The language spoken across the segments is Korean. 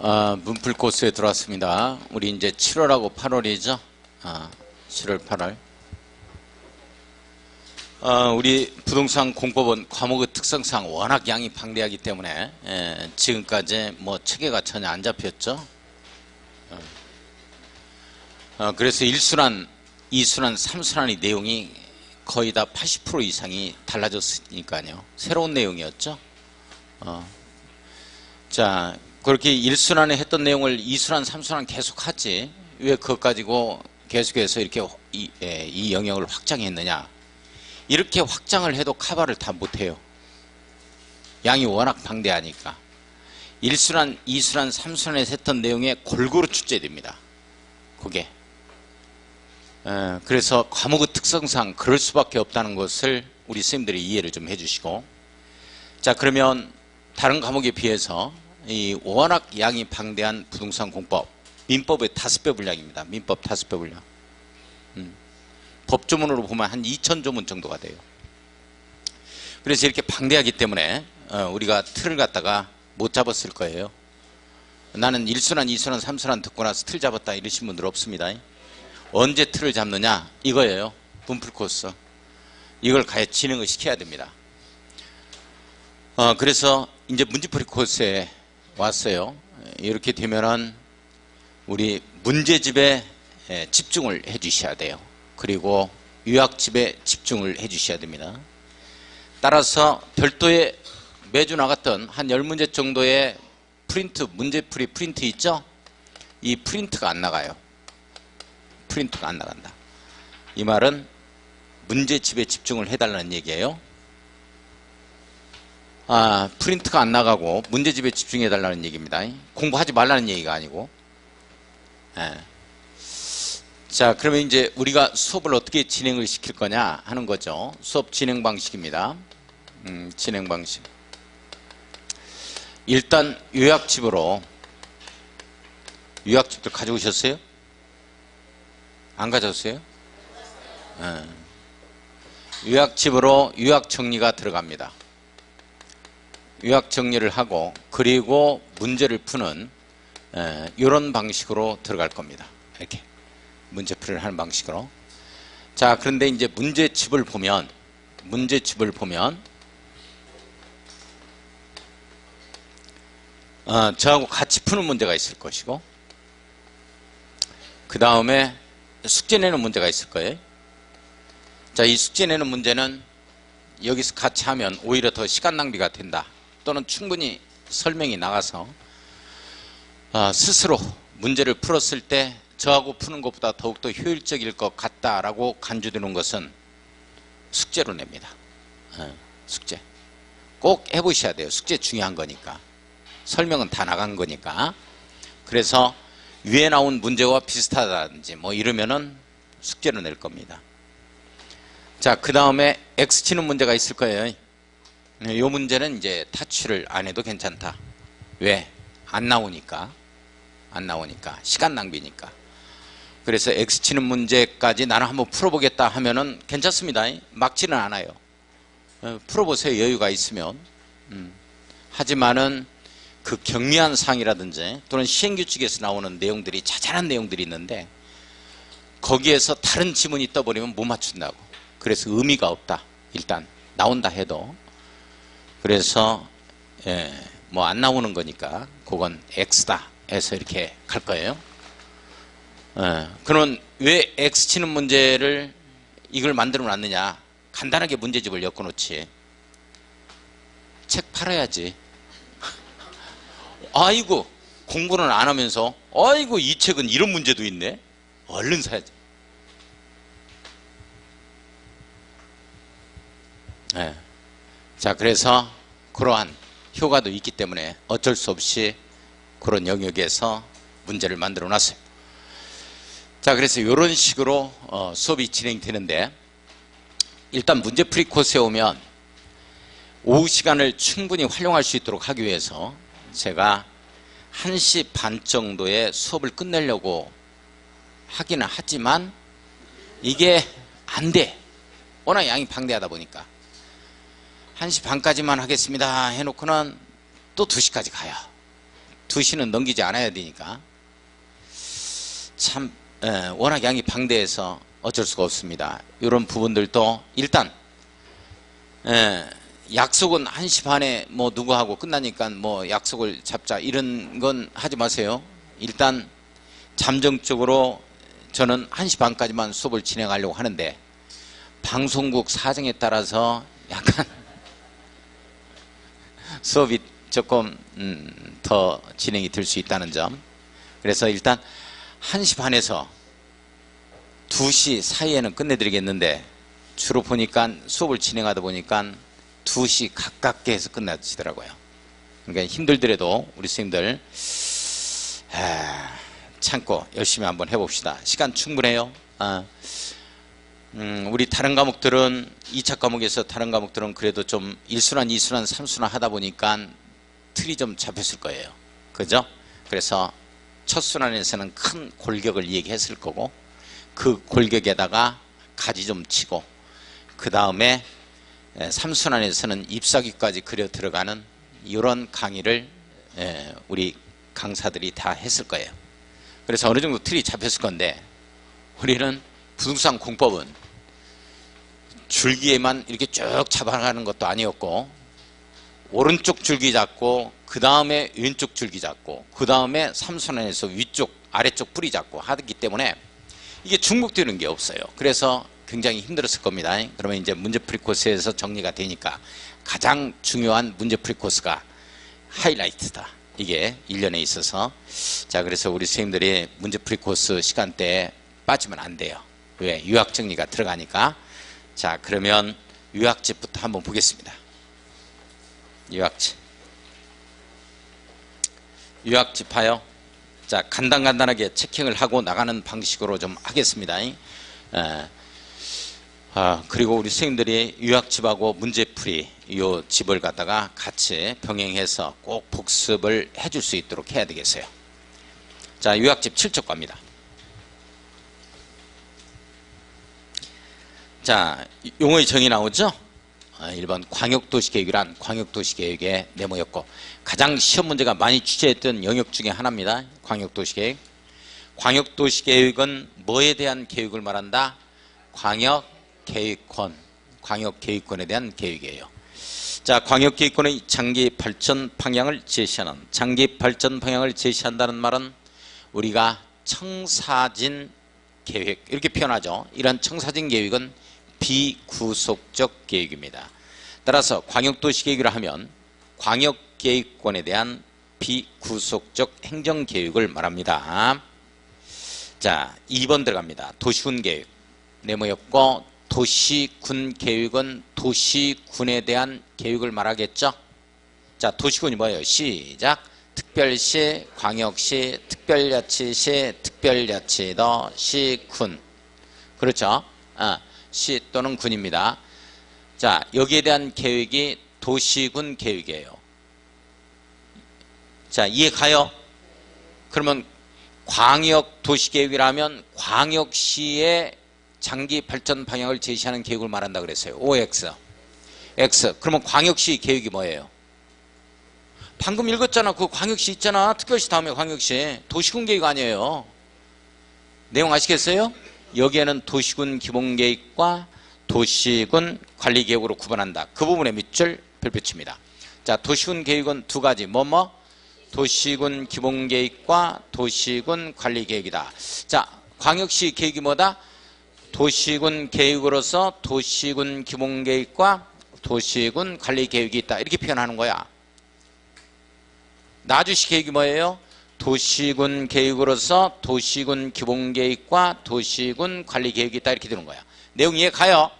문풀 코스에 들어왔습니다. 우리 이제 7월하고 8월이죠. 7월, 8월. 우리 부동산 공법은 과목의 특성상 워낙 양이 방대하기 때문에 지금까지 뭐 체계가 전혀 안 잡혔죠. 그래서 1순환, 2순환, 3순환의 내용이 거의 다 80% 이상이 달라졌으니까요. 새로운 내용이었죠. 자, 그렇게 1순환에 했던 내용을 2순환, 3순환 계속 하지 왜 그것 가지고 계속해서 이렇게 이 영역을 확장했느냐. 이렇게 확장을 해도 커버를 다 못해요. 양이 워낙 방대하니까. 1순환, 2순환, 3순환에서 했던 내용에 골고루 출제됩니다. 그게. 그래서 과목의 특성상 그럴 수밖에 없다는 것을 우리 선생님들이 이해를 좀 해주시고, 자, 그러면 다른 과목에 비해서 이 워낙 양이 방대한 부동산 공법, 민법의 5배 분량입니다. 민법 5배 분량. 법조문으로 보면 한 2000조문 정도가 돼요. 그래서 이렇게 방대하기 때문에 우리가 틀을 갖다가 못 잡았을 거예요. 나는 1순환, 2순환, 3순환 듣고 나서 틀 잡았다 이러신 분들 없습니다. 언제 틀을 잡느냐 이거예요. 문풀 코스. 이걸 가야 진행을 시켜야 됩니다. 그래서 이제 문제풀이 코스에 왔어요. 이렇게 되면은 우리 문제집에 집중을 해 주셔야 돼요. 그리고 요약집에 집중을 해 주셔야 됩니다. 따라서 별도의 매주 나갔던 한 10문제 정도의 프린트, 문제풀이 프린트 있죠? 이 프린트가 안 나가요. 프린트가 안 나간다. 이 말은 문제집에 집중을 해달라는 얘기예요. 프린트가 안 나가고 문제집에 집중해달라는 얘기입니다. 공부하지 말라는 얘기가 아니고. 자, 그러면 이제 우리가 수업을 어떻게 진행을 시킬 거냐 하는 거죠. 수업 진행 방식입니다. 진행 방식. 일단 요약집으로, 요약집도 가져오셨어요? 안 가져오셨어요? 요약집으로 요약 정리가 들어갑니다. 요약 정리를 하고 그리고 문제를 푸는 이런 방식으로 들어갈 겁니다. 이렇게 문제풀이를 하는 방식으로. 자, 그런데 이제 문제집을 보면 저하고 같이 푸는 문제가 있을 것이고, 그 다음에 숙제 내는 문제가 있을 거예요. 자, 이 숙제 내는 문제는 여기서 같이 하면 오히려 더 시간 낭비가 된다, 또는 충분히 설명이 나가서 스스로 문제를 풀었을 때 저하고 푸는 것보다 더욱더 효율적일 것 같다라고 간주되는 것은 숙제로 냅니다. 숙제 꼭 해보셔야 돼요. 숙제 중요한 거니까. 설명은 다 나간 거니까. 그래서 위에 나온 문제와 비슷하다든지 뭐 이러면은 숙제로 낼 겁니다. 자, 그 다음에 X 치는 문제가 있을 거예요. 이 문제는 이제 타치를 안 해도 괜찮다. 왜? 안 나오니까. 시간 낭비니까. 그래서 X 치는 문제까지 나는 한번 풀어보겠다 하면은 괜찮습니다. 막지는 않아요. 풀어보세요. 여유가 있으면. 하지만은 그 경미한 사항이라든지 또는 시행규칙에서 나오는 내용들이 자잘한 내용들이 있는데 거기에서 다른 지문이 떠버리면 못 맞춘다고. 그래서 의미가 없다. 일단 나온다 해도. 그래서 뭐 안 나오는 거니까 그건 X다 해서 이렇게 갈 거예요. 그러면 왜 X 치는 문제를 이걸 만들어 놨느냐. 간단하게 문제집을 엮어놓지. 책 팔아야지. 아이고, 공부는 안 하면서 아이고, 이 책은 이런 문제도 있네. 얼른 사야지. 자, 그래서 그러한 효과도 있기 때문에 어쩔 수 없이 그런 영역에서 문제를 만들어 놨어요. 자, 그래서 이런 식으로 수업이 진행되는데, 일단 문제풀이 코스에 오면 오후 시간을 충분히 활용할 수 있도록 하기 위해서 제가 1시 반 정도에 수업을 끝내려고 하기는 하지만 이게 안 돼. 워낙 양이 방대하다 보니까 1시 반까지만 하겠습니다 해놓고는 또 2시까지 가요. 2시는 넘기지 않아야 되니까 참 워낙 양이 방대해서 어쩔 수가 없습니다. 이런 부분들도 일단 약속은 1시 반에 뭐 누구하고 끝나니까 뭐 약속을 잡자 이런 건 하지 마세요. 일단 잠정적으로 저는 1시 반까지만 수업을 진행하려고 하는데 방송국 사정에 따라서 약간 수업이 조금 더 진행이 될 수 있다는 점. 그래서 일단 1시 반에서 2시 사이에는 끝내드리겠는데 주로 보니까 수업을 진행하다 보니까 2시 가깝게 해서 끝나시더라고요. 그러니까 힘들더라도 우리 선생님들 참고 열심히 한번 해봅시다. 시간 충분해요. 우리 다른 과목들은 2차 과목에서 다른 과목들은 그래도 좀 1순환, 2순환, 3순환 하다 보니까 틀이 좀 잡혔을 거예요. 그죠? 그래서 첫 순환에서는 큰 골격을 얘기했을 거고 그 골격에다가 가지 좀 치고 그 다음에 3순환에서는 잎사귀까지 그려 들어가는 이런 강의를 우리 강사들이 다 했을 거예요. 그래서 어느 정도 틀이 잡혔을 건데 우리는 부동산 공법은 줄기에만 이렇게 쭉 잡아가는 것도 아니었고 오른쪽 줄기 잡고 그 다음에 왼쪽 줄기 잡고 그 다음에 3순환에서 위쪽 아래쪽 뿌리 잡고 하기 때문에 이게 중복되는 게 없어요. 그래서 굉장히 힘들었을 겁니다. 그러면 이제 문제풀이 코스에서 정리가 되니까 가장 중요한 문제풀이 코스가 하이라이트다. 이게 1년에 있어서. 자, 그래서 우리 선생님들이 문제풀이 코스 시간대에 빠지면 안 돼요. 왜? 유학 정리가 들어가니까. 자, 그러면 유학집부터 한번 보겠습니다. 유학집 봐요. 자, 간단하게 체킹을 하고 나가는 방식으로 좀 하겠습니다. 그리고 우리 선생님들이 유학집하고 문제풀이 이 집을 갖다가 같이 병행해서 꼭 복습을 해줄 수 있도록 해야 되겠어요. 자, 유학집 7쪽 갑니다. 자, 용어의 정의 나오죠? 1번 광역도시계획이란 광역도시계획의 네모였고 가장 시험 문제가 많이 출제했던 영역 중에 하나입니다. 광역도시계획. 광역도시계획은 뭐에 대한 계획을 말한다? 광역계획권에 대한 계획이에요. 자, 광역계획권의 장기 발전 방향을 제시하는, 장기 발전 방향을 제시한다는 말은 우리가 청사진 계획 이렇게 표현하죠. 이런 청사진 계획은 비구속적 계획입니다. 따라서 광역도시계획이라 하면 광역계획권에 대한 비구속적 행정계획을 말합니다. 자, 2번 들어갑니다. 도시군계획 네모였고 도시군계획은 도시군에 대한 계획을 말하겠죠. 자, 도시군이 뭐예요? 시작. 특별시, 광역시, 특별자치시, 특별자치도, 시군. 그렇죠? 시 또는 군입니다. 자, 여기에 대한 계획이 도시군 계획이에요. 자, 이해 가요? 그러면 광역 도시계획이라면 광역시의 장기 발전 방향을 제시하는 계획을 말한다 그랬어요. OX. X. 그러면 광역시 계획이 뭐예요? 방금 읽었잖아. 그 광역시 있잖아. 특별시 다음에 광역시. 도시군 계획 아니에요. 내용 아시겠어요? 여기에는 도시군 기본계획과 도시군 관리계획으로 구분한다. 그 부분에 밑줄 별표칩니다. 자, 도시군 계획은 두 가지. 도시군 기본계획과 도시군 관리계획이다. 자, 광역시 계획이 뭐다? 도시군 계획으로서 도시군 기본계획과 도시군 관리계획이 있다. 이렇게 표현하는 거야. 나주시 계획이 뭐예요? 도시군 계획으로서 도시군 기본계획과 도시군 관리계획이 있다. 이렇게 되는 거야. 내용 이해 가요?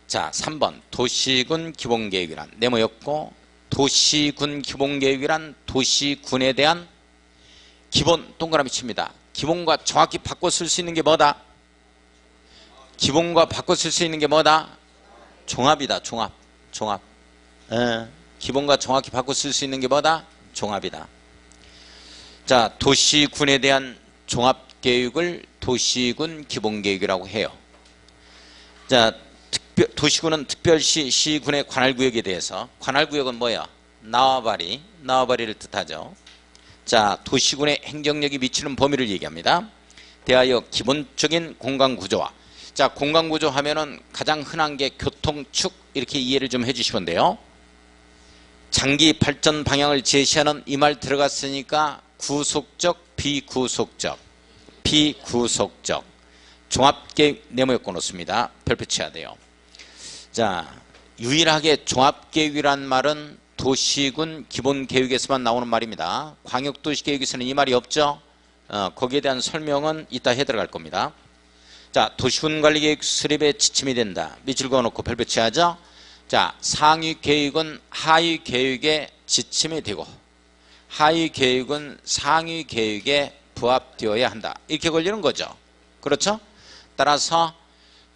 자, 3번 도시군 기본계획이란 네모였고 도시군 기본계획이란 도시군에 대한 기본 동그라미 칩니다. 기본과 정확히 바꿔 쓸 수 있는 게 뭐다? 기본과 바꿔 쓸 수 있는 게 뭐다? 종합이다. 종합. 기본과 정확히 바꿔 쓸 수 있는 게 뭐다? 종합이다. 자, 도시군에 대한 종합계획을 도시군 기본계획이라고 해요. 자, 도시군은 특별시, 시군의 관할구역에 대해서, 관할구역은 뭐야? 나와바리를 뜻하죠. 자, 도시군의 행정력이 미치는 범위를 얘기합니다. 대하여 기본적인 공간구조와, 자, 공간구조 하면은 가장 흔한 게 교통축, 이렇게 이해를 좀 해주시면 돼요. 장기 발전 방향을 제시하는 이 말 들어갔으니까 구속적, 비구속적, 종합계획 네모였고 놓습니다. 별표 쳐야 돼요. 자, 유일하게 종합계획이란 말은 도시군 기본계획에서만 나오는 말입니다. 광역도시계획에서는 이 말이 없죠. 거기에 대한 설명은 이따 해 들어갈 겁니다. 자, 도시군관리계획 수립에 지침이 된다. 밑줄 그어놓고 별표 쳐야죠. 자, 상위계획은 하위계획에 지침이 되고 하위계획은 상위계획에 부합되어야 한다. 이렇게 걸리는 거죠. 그렇죠? 따라서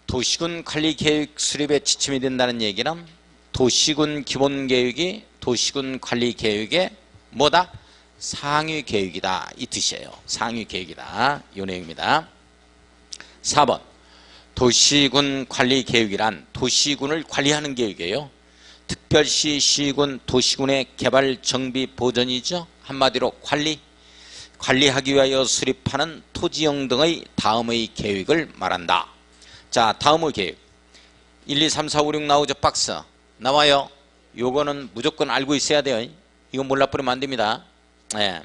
도시군 관리계획 수립에 지침이 된다는 얘기는 도시군 기본계획이 도시군 관리계획의 뭐다? 상위계획이다. 이 뜻이에요. 상위계획이다. 이 내용입니다. 4번 도시군 관리계획이란 도시군을 관리하는 계획이에요. 특별시, 시군, 도시군의 개발, 정비, 보전이죠. 한마디로 관리하기 위하여 수립하는 토지용 등의 다음의 계획을 말한다. 자, 다음의 계획 1, 2, 3, 4, 5, 6 나오죠. 박스 나와요. 요거는 무조건 알고 있어야 돼요. 이거 몰라버리면 안 됩니다. 네.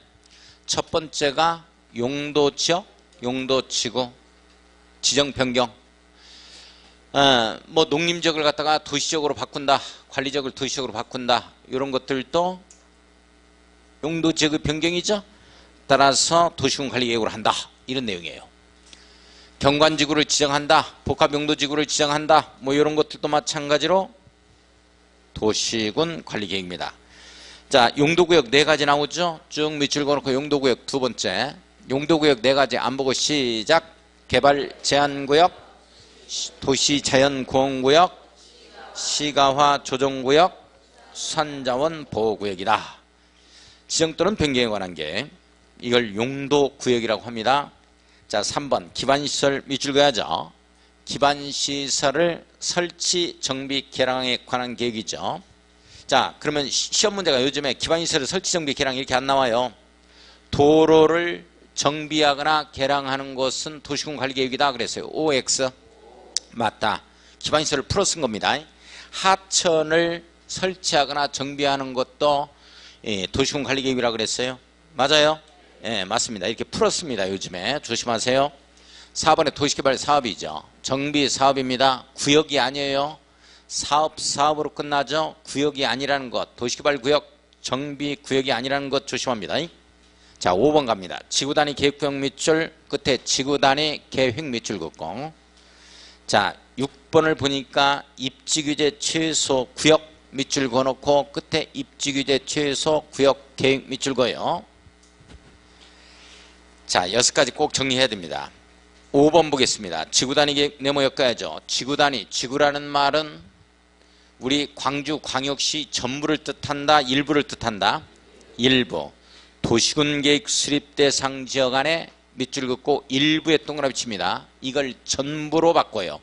첫 번째가 용도지역, 용도지구, 지정 변경. 뭐 농림지역을 갖다가 도시적으로 바꾼다, 관리지역을 도시적으로 바꾼다, 이런 것들도 용도지역의 변경이죠. 따라서 도시군 관리계획으로 한다, 이런 내용이에요. 경관지구를 지정한다, 복합용도지구를 지정한다, 뭐 이런 것들도 마찬가지로 도시군 관리계획입니다. 자, 용도구역 4가지 나오죠. 쭉 밑줄 그어놓고 용도구역 두 번째, 용도구역 4가지 안 보고 시작. 개발 제한구역, 도시자연공원구역, 시가화 조정구역, 수산자원 보호구역이다. 지정 또는 변경에 관한 게 이걸 용도구역이라고 합니다. 자, 3번 기반시설 밑줄 그어야죠. 기반시설을 설치, 정비, 개량에 관한 계획이죠. 자, 그러면 시험 문제가 요즘에 기반시설을 설치, 정비, 개량 이렇게 안 나와요. 도로를 정비하거나 개량하는 것은 도시군 관리계획이다 그랬어요. OX 맞다. 기반시설을 풀어 쓴 겁니다. 하천을 설치하거나 정비하는 것도 도시군 관리계획이라고 그랬어요. 맞아요? 예, 맞습니다. 이렇게 풀었습니다. 요즘에 조심하세요. 4번에 도시개발 사업이죠. 정비 사업입니다. 구역이 아니에요. 사업으로 끝나죠. 구역이 아니라는 것, 도시개발 구역, 정비 구역이 아니라는 것 조심합니다. 자, 5번 갑니다. 지구단위 계획구역 밑줄 끝에 지구단위 계획 밑줄 긋고, 자, 6번을 보니까 입지규제 최소 구역 밑줄 그어놓고 끝에 입지규제 최소 구역 계획 밑줄 그어요. 자, 6가지 꼭 정리해야 됩니다. 5번 보겠습니다. 지구단위 계획 네모 엮어야죠. 지구단위, 지구라는 말은 우리 광주광역시 전부를 뜻한다, 일부를 뜻한다. 일부. 도시군 계획 수립 대상 지역 안에 밑줄 긋고 일부에 동그라미 칩니다. 이걸 전부로 바꿔요.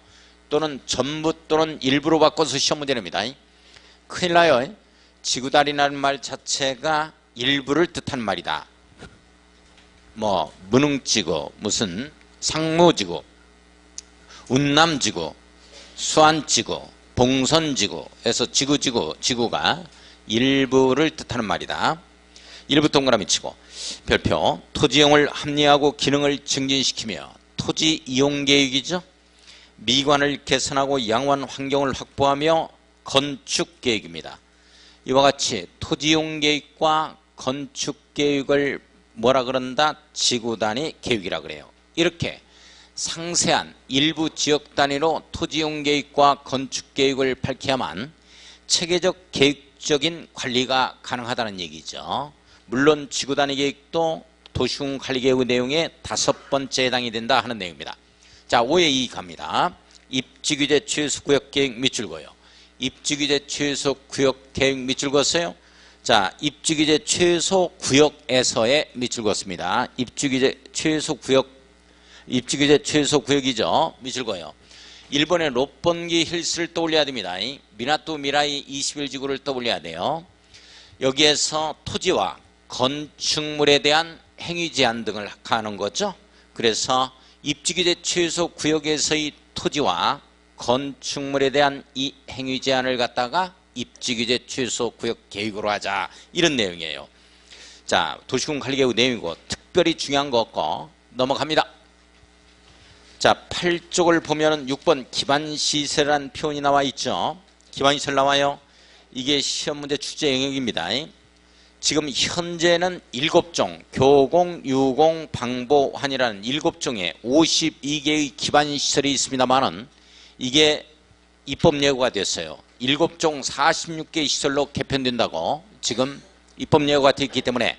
또는 전부 또는 일부로 바꿔서 시험 문제 냅니다. 큰일 나요. 지구단위라는 말 자체가 일부를 뜻한 말이다. 뭐 문흥지구, 무슨 상무지구, 운남지구, 수안지구, 봉선지구에서 지구가 일부를 뜻하는 말이다. 일부 동그라미 치고 별표. 토지용을 합리화하고 기능을 증진시키며 토지 이용계획이죠. 미관을 개선하고 양호한 환경을 확보하며 건축계획입니다. 이와 같이 토지이용계획과 건축계획을 뭐라 그런다? 지구단위 계획이라 그래요. 이렇게 상세한 일부 지역 단위로 토지이용계획과 건축계획을 밝혀야만 체계적 계획적인 관리가 가능하다는 얘기죠. 물론 지구단위 계획도 도시군 관리계획의 내용의 5번째에 해당이 된다 하는 내용입니다. 자, 5에 2 갑니다. 입지규제 최소 구역계획 밑줄 그어요. 입지규제 최소 구역계획 밑줄 그었어요. 자, 입지규제 최소 구역에서의 밑줄 그었습니다. 입지규제 최소 구역이죠. 밑줄 그어요. 일본의 롯본기 힐스를 떠올려야 됩니다. 미나토 미라이 21지구를 떠올려야 돼요. 여기에서 토지와 건축물에 대한 행위 제한 등을 하는 거죠. 그래서 입지규제 최소 구역에서의 토지와 건축물에 대한 이 행위 제한을 갖다가 입지규제 최소 구역 계획으로 하자, 이런 내용이에요. 자, 도시군 관리계획 내용이고 특별히 중요한 거 없고 넘어갑니다. 자, 8쪽을 보면은 6번 기반시설이라는 표현이 나와 있죠. 기반시설 나와요. 이게 시험 문제 출제 영역입니다. 지금 현재는 7종, 교공, 유공, 방보, 환이라는 7종의 52개의 기반시설이 있습니다만은 이게 입법 예고가 됐어요. 7종 46개 시설로 개편된다고 지금 입법 예고가 됐기 때문에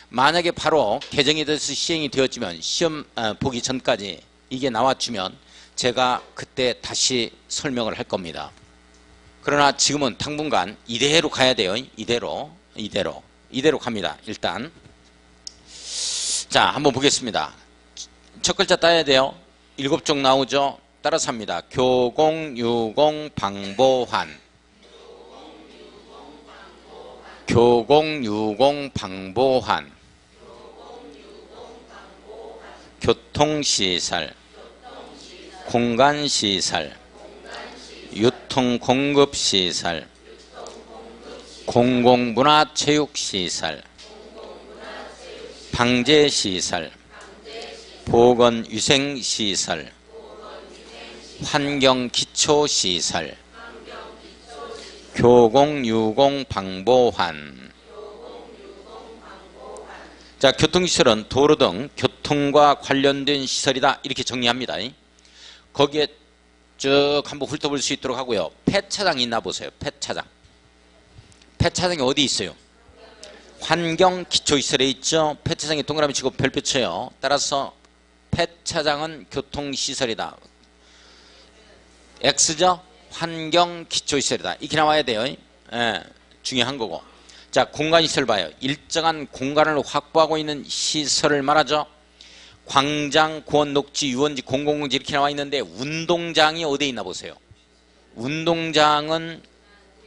만약에 바로 개정이 돼서 시행이 되었지만 시험 보기 전까지 이게 나왔으면 제가 그때 다시 설명을 할 겁니다. 그러나 지금은 당분간 이대로 가야 돼요. 이대로 갑니다. 일단 자, 한번 보겠습니다. 첫 글자 따야 돼요. 7종 나오죠. 따라서 합니다. 교공, 유공, 방보환. 교공, 유공, 방보환. 교통시설, 공간시설, 유통공급시설, 공공문화체육시설, 방제시설, 보건위생시설, 환경기초시설, 교공유공방보환. 자, 교통시설은 도로 등 교통과 관련된 시설이다, 이렇게 정리합니다. 거기에 쭉 한번 훑어볼 수 있도록 하고요. 폐차장이 있나 보세요. 폐차장이 어디 있어요? 환경기초시설에 있죠. 폐차장에 동그라미 치고 별표 쳐요. 따라서 폐차장은 교통시설이다. X죠? 환경기초시설이다. 이렇게 나와야 돼요. 중요한 거고. 자, 공간시설 봐요. 일정한 공간을 확보하고 있는 시설을 말하죠. 광장, 공원, 녹지, 유원지, 공공공지 이렇게 나와 있는데 운동장이 어디에 있나 보세요. 운동장은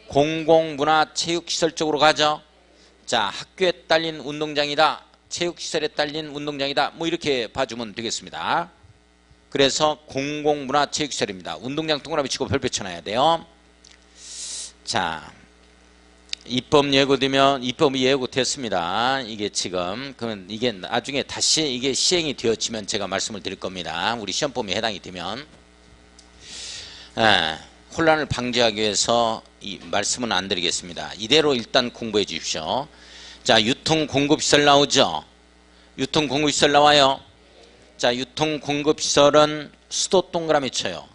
공공문화체육시설 쪽으로 가죠. 자, 학교에 딸린 운동장이다, 체육시설에 딸린 운동장이다, 뭐 이렇게 봐주면 되겠습니다. 그래서 공공문화체육시설입니다. 운동장 동그라미 치고 별표 쳐놔야 돼요. 자, 입법 예고되면 입법이 예고됐습니다. 이게 지금 그러면 이게 나중에 다시 이게 시행이 되었지만 제가 말씀을 드릴 겁니다. 우리 시험범위에 해당이 되면 혼란을 방지하기 위해서 이 말씀은 안 드리겠습니다. 이대로 일단 공부해 주십시오. 자, 유통공급시설 나오죠. 유통공급시설 나와요. 자, 유통공급시설은 수도 동그라미 쳐요.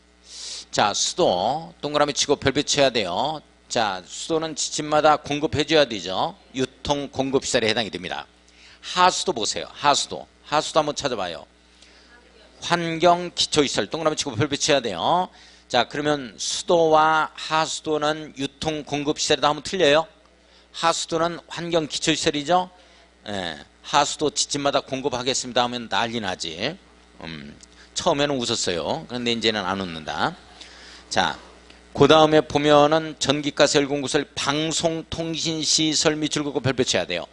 자, 수도 동그라미 치고 별표 쳐야 돼요. 자, 수도는 지침마다 공급해줘야 되죠. 유통공급시설에 해당이 됩니다. 하수도 보세요. 하수도 한번 찾아봐요. 환경기초시설 동그라미 치고 별표 쳐야 돼요. 자, 그러면 수도와 하수도는 유통공급시설이다 하면 틀려요. 하수도는 환경기초시설이죠. 하수도 지침마다 공급하겠습니다 하면 난리 나지. 처음에는 웃었어요. 그런데 이제는 안 웃는다. 자, 그 다음에 보면은 전기가스 열공구설, 방송통신시설 및 줄긋고 별표 쳐야 돼요.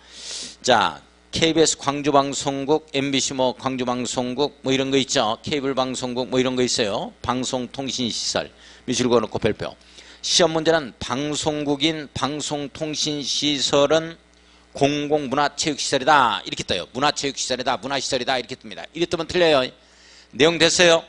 자, KBS 광주방송국, MBC 뭐 광주방송국 뭐 이런 거 있죠. 케이블 방송국 뭐 이런 거 있어요. 방송통신시설 및 줄긋고 별표. 시험 문제는 방송국인 방송통신시설은 공공문화체육시설이다 이렇게 떠요. 문화체육시설이다, 문화시설이다 이렇게 뜹니다. 이렇게 뜨면 틀려요. 내용 됐어요?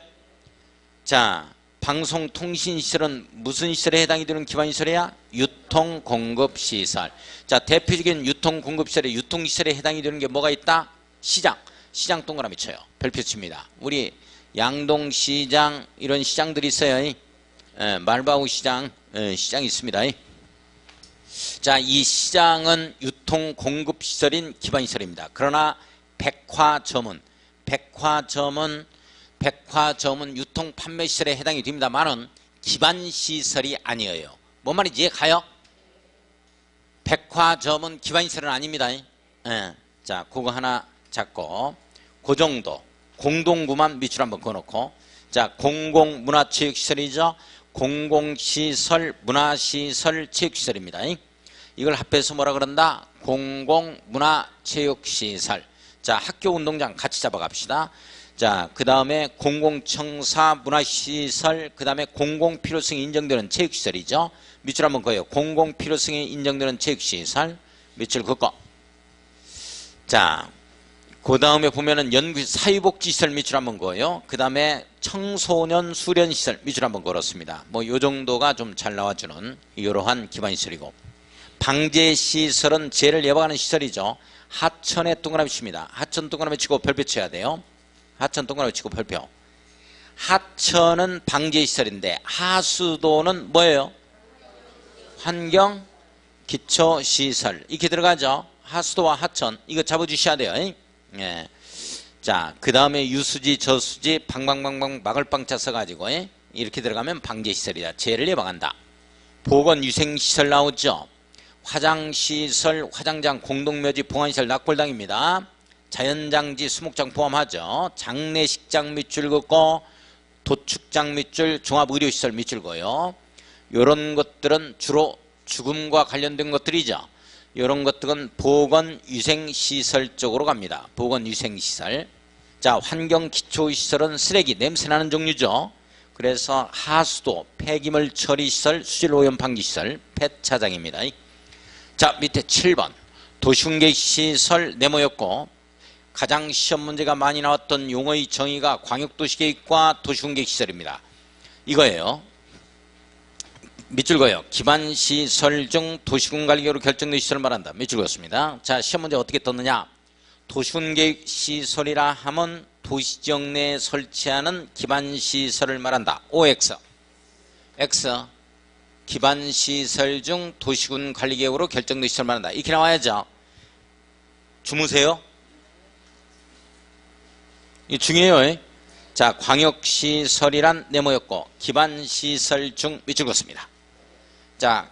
자, 방송통신시설은 무슨 시설에 해당이 되는 기반시설이야? 유통공급시설. 자, 대표적인 유통공급시설에 유통시설에 해당이 되는 게 뭐가 있다? 시장 동그라미 쳐요. 별표 칩니다. 우리 양동시장 이런 시장들이 있어요. 말바우 시장, 시장이 있습니다. 자, 이 시장은 유통공급시설인 기반시설입니다. 그러나 백화점은 유통판매시설에 해당이 됩니다만은 기반시설이 아니에요. 뭔 말인지 가요? 백화점은 기반시설은 아닙니다. 자, 그거 하나 잡고 그 정도 공동구만 밑줄 한번 그어놓고, 자, 공공문화체육시설이죠. 공공시설, 문화시설, 체육시설입니다. 이걸 합해서 뭐라 그런다? 공공문화체육시설. 자, 학교 운동장 같이 잡아갑시다. 자, 그 다음에 공공청사 문화시설, 그 다음에 공공필요성이 인정되는 체육시설이죠. 밑줄 한번 그어요. 공공필요성이 인정되는 체육시설. 밑줄 긋고. 자, 그 다음에 보면은 사회복지시설 밑줄 한번 그어요. 그 다음에 청소년 수련시설 밑줄 한번 걸었습니다. 뭐 요 정도가 좀 잘 나와주는 이러한 기반시설이고, 방제시설은 재해를 예방하는 시설이죠. 하천에 동그라미 칩니다. 하천 동그라미 치고 별표 쳐야 돼요. 하천 동그라미 치고 별표. 하천은 방제시설인데 하수도는 뭐예요? 환경 기초시설. 이렇게 들어가죠. 하수도와 하천 이거 잡아주셔야 돼요. 예. 자, 그 다음에 유수지 저수지 방방방방 막을방자 써가지고 이렇게 들어가면 방제시설이다. 재해를 예방한다. 보건위생시설 나오죠. 화장시설, 화장장, 공동묘지, 봉안시설, 낙골당입니다. 자연장지, 수목장 포함하죠. 장례식장 밑줄 긋고 도축장 밑줄, 종합의료시설 밑줄 그어요. 이런 것들은 주로 죽음과 관련된 것들이죠. 이런 것들은 보건위생시설 쪽으로 갑니다. 보건위생시설. 자, 환경기초시설은 쓰레기, 냄새나는 종류죠. 그래서 하수도, 폐기물 처리시설, 수질오염 방지시설, 폐차장입니다. 자, 밑에 7번 도시훈계시설 네모였고, 가장 시험 문제가 많이 나왔던 용어의 정의가 광역도시계획과 도시훈계시설입니다. 이거예요. 밑줄 그어요. 기반시설 중 도시군관리계획으로 결정된 시설을 말한다. 밑줄 그었습니다. 자, 시험 문제 어떻게 떴느냐. 도시군계획시설이라 하면 도시지역 내에 설치하는 기반시설을 말한다. OX. X. 기반시설 중 도시군관리계획으로 결정된 시설을 말한다. 이렇게 나와야죠. 주무세요. 이게 중요해요. 자, 광역시설이란 네모였고, 기반시설 중 밑줄 그었습니다. 자,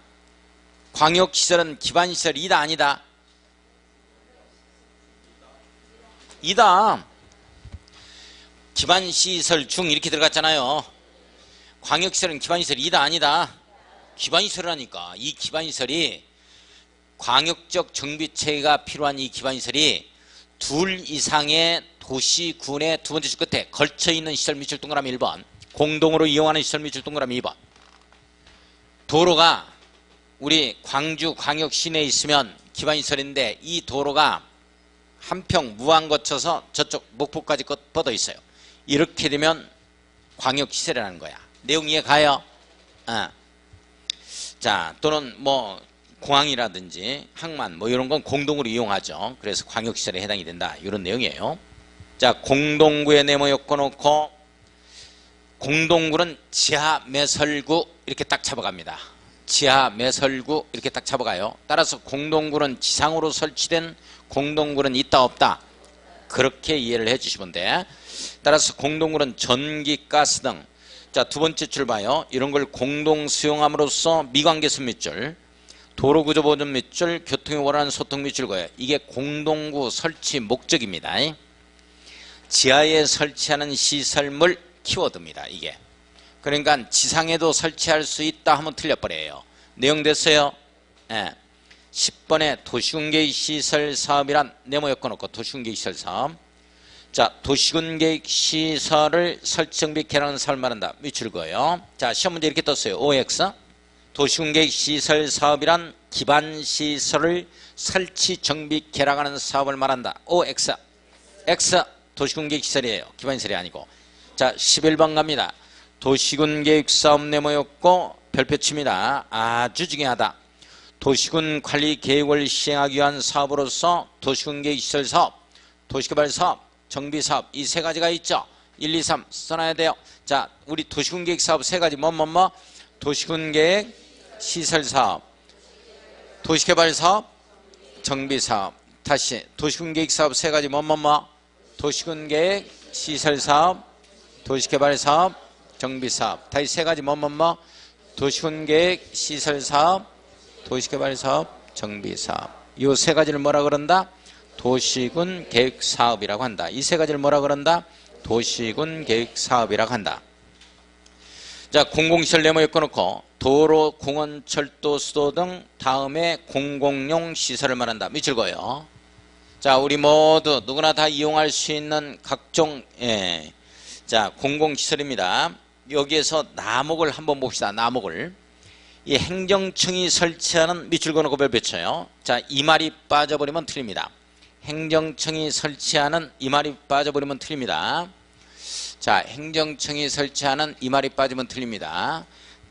광역시설은 기반시설이 이다 아니다? 이다. 기반시설 중 이렇게 들어갔잖아요. 광역시설은 기반시설이 이다 아니다? 기반시설이라니까. 이 기반시설이 광역적 정비체계가 필요한 이 기반시설이 둘 이상의 도시군의 두 번째 줄 끝에 걸쳐있는 시설 밑줄 동그라미 1번, 공동으로 이용하는 시설 밑줄 동그라미 2번. 도로가 우리 광주 광역 시내에 있으면 기반시설인데 이 도로가 한평 무안 거쳐서 저쪽 목포까지 뻗어 있어요. 이렇게 되면 광역시설이라는 거야. 내용 이해 가요? 자, 또는 뭐 공항이라든지 항만 뭐 이런 건 공동으로 이용하죠. 그래서 광역시설에 해당이 된다. 이런 내용이에요. 자, 공동구에 네모 엮어놓고, 공동구는 지하 매설구 이렇게 딱 잡아갑니다. 지하 매설구 이렇게 딱 잡아가요. 따라서 공동구는 지상으로 설치된 공동구는 있다 없다? 그렇게 이해를 해주시면 돼. 따라서 공동구는 전기, 가스 등. 자, 두 번째 줄 봐요. 이런 걸 공동 수용함으로써 미관계선 밑줄, 도로구조보존 밑줄, 교통에 원하는 소통 밑줄 거예요. 이게 공동구 설치 목적입니다. 지하에 설치하는 시설물 키워드입니다. 이게. 그러니까 지상에도 설치할 수 있다 하면 틀려버려요. 내용 됐어요? 예. 10번에 도시군계획시설 사업이란 네모 엮어놓고 도시군계획시설 사업. 자, 도시군계획시설을 설치 정비 개량하는 사업을 말한다. 밑줄 그어요. 자, 시험 문제 이렇게 떴어요. OX. 도시군계획시설 사업이란 기반시설을 설치 정비 개량하는 사업을 말한다. OX. X. 도시군계획시설이에요. 기반시설이 아니고. 자, 11번 갑니다. 도시군계획사업 네모였고 별표 칩니다. 아주 중요하다. 도시군관리계획을 시행하기 위한 사업으로서 도시군계획시설 사업, 도시개발 사업, 정비사업 이 세 가지가 있죠. 1, 2, 3 써놔야 돼요. 자, 우리 도시군계획사업 세 가지 뭐 도시군계획 시설사업, 도시개발사업, 정비사업. 다시 도시군계획사업 세 가지 뭐 도시군계획 시설사업, 도시개발사업, 정비사업. 다시 세 가지 뭐 도시군계획 시설사업, 도시개발사업, 정비사업. 이 세 가지를 뭐라 그런다? 도시군계획사업이라고 한다. 이 세 가지를 뭐라 그런다? 도시군계획사업이라고 한다. 자, 공공시설 네모 엮어놓고 도로, 공원, 철도, 수도 등 다음에 공공용 시설을 말한다. 밑줄 그어요. 자, 우리 모두 누구나 다 이용할 수 있는 각종 자, 공공시설입니다. 여기에서 나목을 한번 봅시다. 나목을. 이 행정청이 설치하는 밑줄 그어놓고 별 붙여요. 자, 이 말이 빠져버리면 틀립니다. 행정청이 설치하는 이 말이 빠져버리면 틀립니다. 자, 행정청이 설치하는 이 말이 빠지면 틀립니다.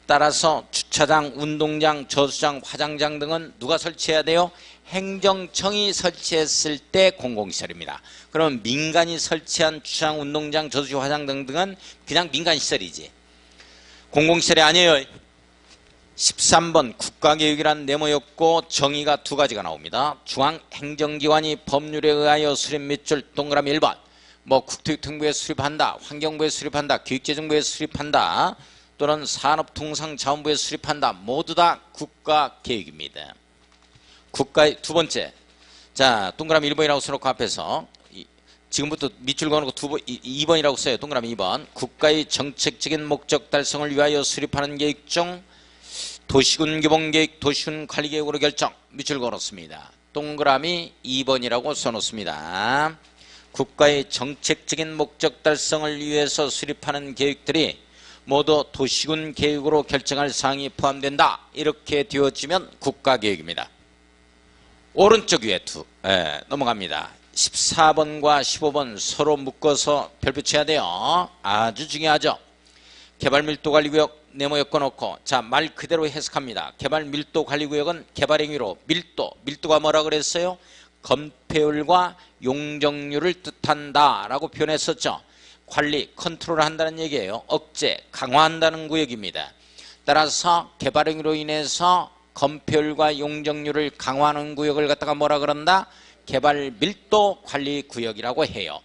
따라서 주차장, 운동장, 저수장, 화장장 등은 누가 설치해야 돼요? 행정청이 설치했을 때 공공시설입니다. 그러면 민간이 설치한 주차장, 운동장, 저수지, 화장장 등은 그냥 민간시설이지. 공공시설이 아니에요. 13번 국가계획이란 네모였고 정의가 두 가지가 나옵니다. 중앙행정기관이 법률에 의하여 수립 밑줄 동그라미 1번 뭐 국토교통부에 수립한다, 환경부에 수립한다, 교육재정부에 수립한다 또는 산업통상자원부에 수립한다. 모두 다 국가계획입니다. 국가의 두 번째, 자 동그라미 1번이라고 써놓고 앞에서 지금부터 밑줄 그어놓고 2번이라고 써요. 동그라미 2번 국가의 정책적인 목적 달성을 위하여 수립하는 계획 중 도시군 개봉계획, 도시군 관리계획으로 결정. 밑줄 그어놓습니다. 동그라미 2번이라고 써놓습니다. 국가의 정책적인 목적 달성을 위해서 수립하는 계획들이 모두 도시군 계획으로 결정할 사항이 포함된다. 이렇게 되어지면 국가계획입니다. 오른쪽 위에 넘어갑니다. 14번과 15번 서로 묶어서 별 붙여야 돼요. 아주 중요하죠. 개발밀도관리구역 네모 엮어놓고 자 말 그대로 해석합니다. 개발밀도관리구역은 개발행위로 밀도가 뭐라 그랬어요? 건폐율과 용적률을 뜻한다 라고 표현했었죠. 관리, 컨트롤 한다는 얘기예요. 억제, 강화한다는 구역입니다. 따라서 개발행위로 인해서 건폐율과 용적률을 강화하는 구역을 갖다가 뭐라 그런다? 개발밀도관리구역이라고 해요.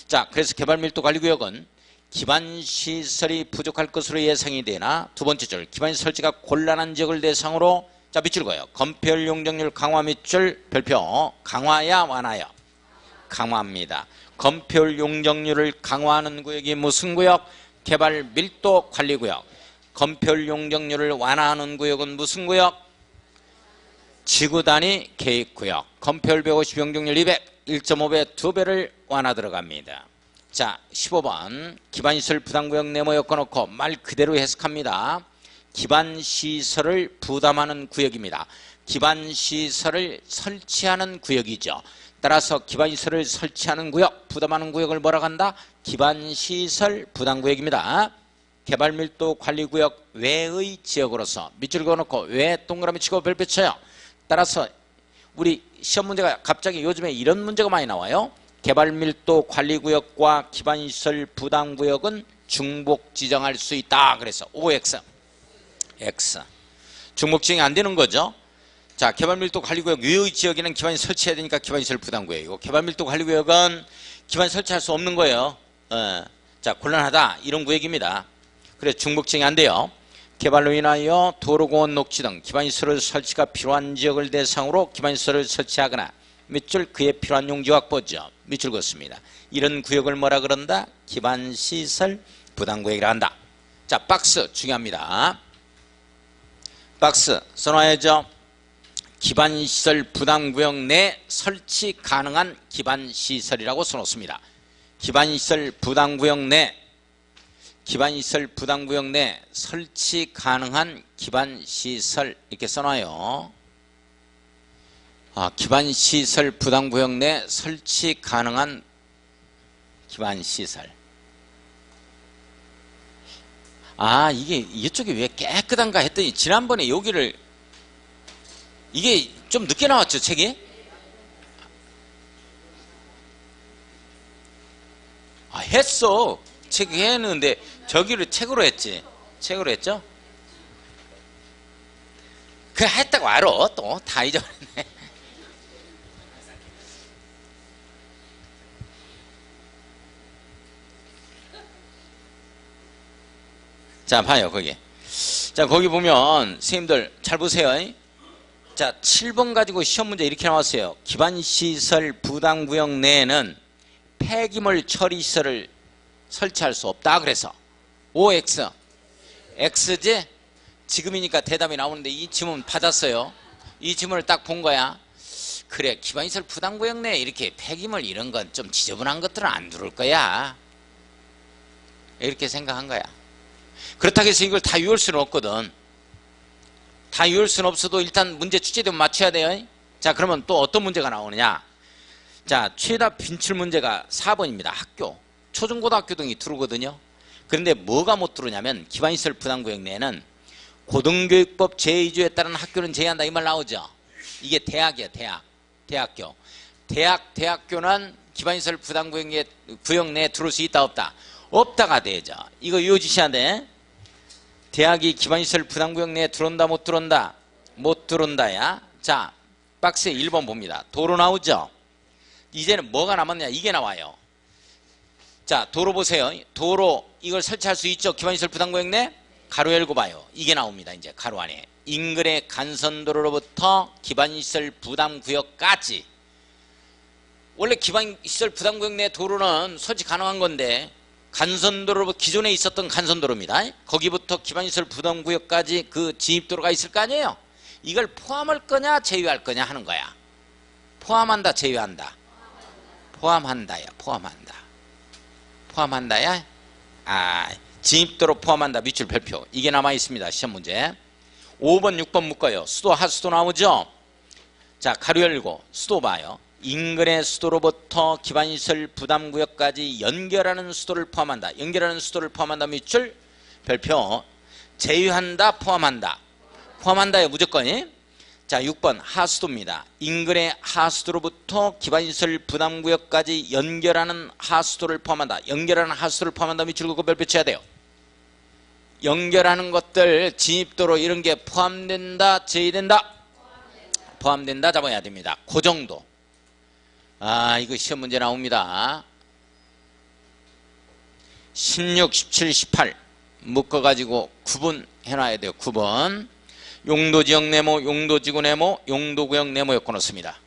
자, 그래서 개발밀도관리구역은 기반시설이 부족할 것으로 예상이 되나 두 번째 줄 기반시설 설치가 곤란한 지역을 대상으로 자 밑줄 그어요. 건폐율 용적률 강화 밑줄 별표 강화야 완화야? 강화입니다. 건폐율 용적률을 강화하는 구역이 무슨 구역? 개발밀도관리구역. 건폐율 용적률을 완화하는 구역은 무슨 구역? 지구단위 계획구역. 건폐율 150, 용적률 200, 1.5배 2배를 완화 들어갑니다. 자 15번 기반시설 부담구역 네모 엮어놓고 말 그대로 해석합니다. 기반시설을 부담하는 구역입니다. 기반시설을 설치하는 구역이죠. 따라서 기반시설을 설치하는 구역, 부담하는 구역을 뭐라고 한다? 기반시설 부담구역입니다. 개발밀도관리구역 외의 지역으로서 밑줄 그어놓고 외 동그라미 치고 별표 쳐요. 따라서 우리 시험 문제가 갑자기 요즘에 이런 문제가 많이 나와요. 개발밀도관리구역과 기반시설 부담구역은 중복 지정할 수 있다. 그래서 OX X 중복 지정이 안 되는 거죠. 자, 개발밀도관리구역 외의 지역에는 기반시설 설치해야 되니까 기반시설 부담구역이고 개발밀도관리구역은 기반 설치할 수 없는 거예요. 자, 곤란하다 이런 구역입니다. 그래서 중복 지정이 안 돼요. 개발로 인하여 도로공원 녹지 등 기반시설 설치가 필요한 지역을 대상으로 기반시설을 설치하거나 밑줄 그에 필요한 용지 확보죠. 밑줄 긋습니다. 이런 구역을 뭐라 그런다? 기반시설 부담구역이라 한다. 자, 박스 중요합니다. 박스 써놔야죠. 기반시설 부담구역 내 설치 가능한 기반시설이라고 써놓습니다. 기반시설 부담구역 내 설치 가능한 기반시설 이렇게 써놔요. 기반시설 부담구역 내 설치 가능한 기반시설. 이게 이쪽이 왜 깨끗한가 했더니 지난번에 여기를 이게 좀 늦게 나왔죠 책이? 했어. 책이 했는데 저기를 책으로 했지. 책으로 했죠? 그 했다고 알아. 또 다 잊어버렸네. 자, 봐요, 거기. 자, 거기 보면, 선생님들, 잘 보세요. 자, 7번 가지고 시험 문제 이렇게 나왔어요. 기반시설 부담구역 내에는 폐기물 처리시설을 설치할 수 없다. 그래서, OX, X지? 지금이니까 대답이 나오는데 이 질문 받았어요. 이 질문을 딱 본 거야. 그래, 기반시설 부담구역 내에 이렇게 폐기물 이런 건 좀 지저분한 것들은 안 들어올 거야. 이렇게 생각한 거야. 그렇다고 해서 이걸 다 유효할 수는 없거든. 다 유효할 수는 없어도 일단 문제 출제되면 맞춰야 돼요. 자, 그러면 또 어떤 문제가 나오느냐. 자, 최다 빈출 문제가 4번입니다. 학교, 초중고등학교 등이 들어오거든요. 그런데 뭐가 못 들어오냐면 기반시설 부담구역 내에는 고등교육법 제2조에 따른 학교는 제외한다 이 말 나오죠. 이게 대학이야. 대학교. 대학교는 기반시설 부담구역 내에 들어올 수 있다 없다. 없다가 되죠. 이거 이어지셔야 돼. 대학이 기반시설 부담구역 내에 들어온다 못 들어온다? 못 들어온다야. 자, 박스에 1번 봅니다. 도로 나오죠. 이제는 뭐가 남았냐. 이게 나와요. 자, 도로 보세요. 도로 이걸 설치할 수 있죠. 기반시설 부담구역 내 가로 열고 봐요. 이게 나옵니다. 이제 가로 안에 인근의 간선도로로부터 기반시설 부담구역까지. 원래 기반시설 부담구역 내 도로는 설치 가능한 건데 간선도로부터 기존에 있었던 간선도로입니다. 거기부터 기반시설 부담구역까지 그 진입도로가 있을 거 아니에요. 이걸 포함할 거냐 제외할 거냐 하는 거야. 포함한다 제외한다? 포함한다야. 포함한다야. 진입도로 포함한다. 밑줄 별표. 이게 남아있습니다. 시험 문제. 5번 6번 묶어요. 수도 하수도 나오죠. 자, 가로 열고 수도 봐요. 인근의 수도로부터 기반시설 부담구역까지 연결하는 수도를 포함한다. 연결하는 수도를 포함한다. 밑줄 별표. 제외한다 포함한다. 포함한다요. 무조건이. 자, 6번 하수도입니다. 인근의 하수도로부터 기반시설 부담구역까지 연결하는 하수도를 포함한다. 연결하는 하수도를 포함한다. 밑줄 긋고 별표 쳐야 돼요. 연결하는 것들 진입도로 이런 게 포함된다 제외된다? 포함된다 잡아야 됩니다. 그 정도. 이거 시험 문제 나옵니다. 16, 17, 18 묶어가지고 9번 해놔야 돼요. 9번. 용도지역 네모, 용도지구 네모, 용도구역 네모 엮어놓습니다.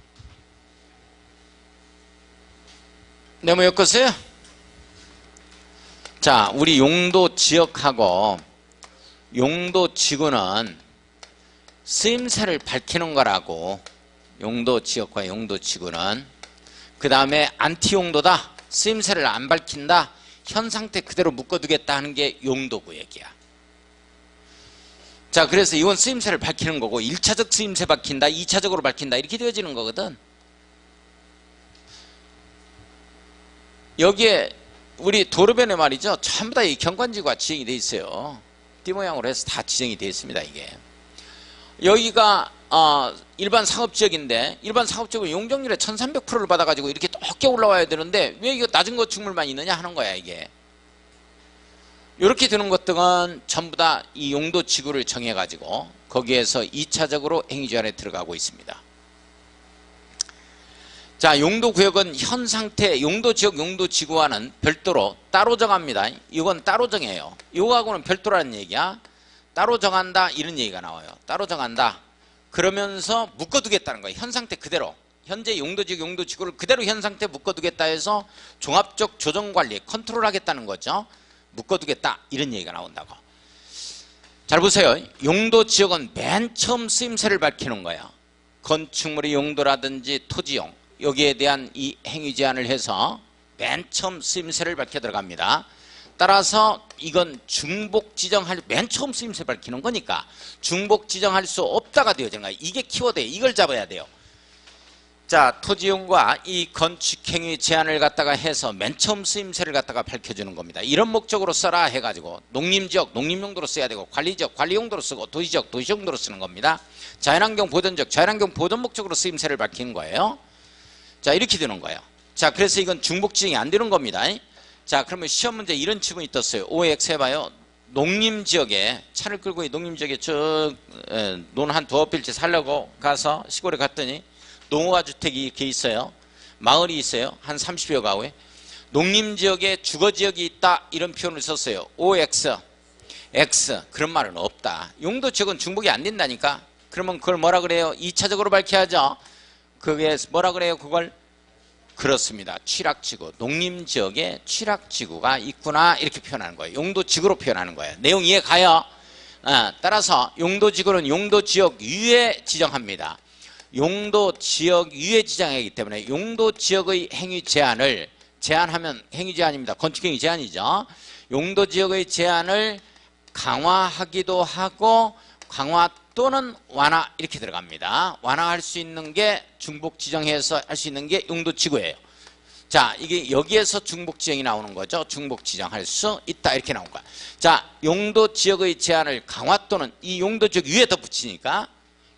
네모 엮었어요? 자, 우리 용도지역하고 용도지구는 쓰임새를 밝히는 거라고. 용도지역과 용도지구는. 그 다음에 안티용도다. 쓰임새를 안 밝힌다. 현 상태 그대로 묶어두겠다 하는 게 용도구역이야. 자, 그래서 이건 쓰임새를 밝히는 거고 1차적 쓰임새 밝힌다, 2차적으로 밝힌다 이렇게 되어지는 거거든. 여기에 우리 도로변에 말이죠. 전부 다 이 경관지구가 지정이 되어 있어요. 띠 모양으로 해서 다 지정이 되어 있습니다. 이게. 여기가 일반 상업지역인데 일반 상업지역은 용적률의 1300%를 받아가지고 이렇게 높게 올라와야 되는데 왜 이거 낮은 건축물만 있느냐 하는 거야. 이게. 이렇게 되는 것들은 전부 다 이 용도지구를 정해가지고 거기에서 2차적으로 행위제한에 들어가고 있습니다. 자, 용도구역은 현 상태 용도지역 용도지구와는 별도로 따로 정합니다. 이건 따로 정해요. 이거하고는 별도라는 얘기야. 따로 정한다 이런 얘기가 나와요. 따로 정한다. 그러면서 묶어두겠다는 거예요. 현 상태 그대로. 현재 용도지역 용도지구를 그대로 현 상태 묶어두겠다 해서 종합적 조정관리 컨트롤하겠다는 거죠. 묶어두겠다 이런 얘기가 나온다고. 잘 보세요. 용도지역은 맨 처음 쓰임새를 밝히는 거야. 건축물의 용도라든지 토지용 여기에 대한 이 행위제한을 해서 맨 처음 쓰임새를 밝혀 들어갑니다. 따라서 이건 중복 지정할 맨 처음 쓰임새 밝히는 거니까 중복 지정할 수 없다가 되어지는 거야. 이게 키워드예요. 이걸 잡아야 돼요. 자, 토지용과 이 건축행위 제한을 갖다가 해서 맨 처음 쓰임새를 갖다가 밝혀주는 겁니다. 이런 목적으로 써라 해가지고 농림지역 농림용도로 써야 되고 관리지역 관리용도로 쓰고 도시지역 도시용도로 쓰는 겁니다. 자연환경 보전지역 자연환경 보전 목적으로 쓰임새를 밝히는 거예요. 자, 이렇게 되는 거예요. 자, 그래서 이건 중복 지정이 안 되는 겁니다. 자, 그러면 시험 문제 이런 지문이 떴어요. OX 해봐요. 농림지역에 차를 끌고 농림지역에 논 한 두어 필지 살려고 가서 시골에 갔더니 농어가 주택이 이렇게 있어요. 마을이 있어요. 한 30여 가구에. 농림지역에 주거지역이 있다 이런 표현을 썼어요. OX, X 그런 말은 없다. 용도지역은 중복이 안 된다니까. 그러면 그걸 뭐라 그래요? 2차적으로 밝혀야죠. 그게 뭐라 그래요? 그걸 그렇습니다. 취락지구. 농림지역에 취락지구가 있구나 이렇게 표현하는 거예요. 용도지구로 표현하는 거예요. 내용 이해 가요? 따라서 용도지구는 용도지역 위에 지정합니다. 용도지역 위에 지정하기 때문에 용도지역의 행위 제한을 제한하면 행위 제한입니다. 건축행위 제한이죠. 용도지역의 제한을 강화하기도 하고 강화 또는 완화 이렇게 들어갑니다. 완화할 수 있는 게 중복 지정해서 할 수 있는 게 용도지구예요. 자, 이게 여기에서 중복 지정이 나오는 거죠. 중복 지정할 수 있다 이렇게 나온 거야. 자, 용도지역의 제한을 강화 또는 이 용도지역 위에 덧붙이니까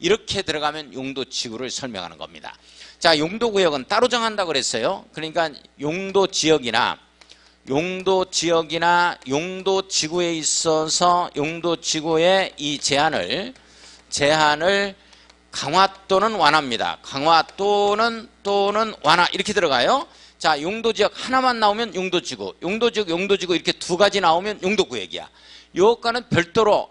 이렇게 들어가면 용도지구를 설명하는 겁니다. 자, 용도구역은 따로 정한다고 그랬어요. 그러니까 용도지역이나 용도지구에 있어서 용도지구의 이 제한을 강화 또는 완화입니다. 강화 또는 완화 이렇게 들어가요. 자, 용도지역 하나만 나오면 용도지구, 용도지구 이렇게 두 가지 나오면 용도구역이야. 요거는 별도로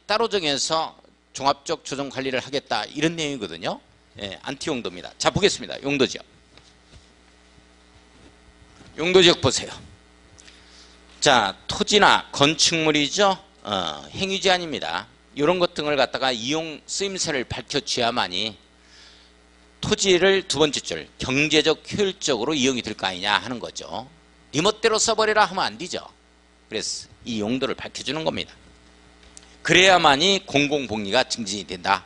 따로 정해서 종합적 조정 관리를 하겠다 이런 내용이거든요. 예, 안티용도입니다. 자, 보겠습니다. 용도지역 보세요. 자, 토지나 건축물이죠. 행위 제한입니다. 이런 것 등을 갖다가 이용 쓰임새를 밝혀줘야만이 토지를 두 번째 줄 경제적 효율적으로 이용이 될 거 아니냐 하는 거죠. 네 멋대로 써버리라 하면 안 되죠. 그래서 이 용도를 밝혀주는 겁니다. 그래야만이 공공복리가 증진이 된다.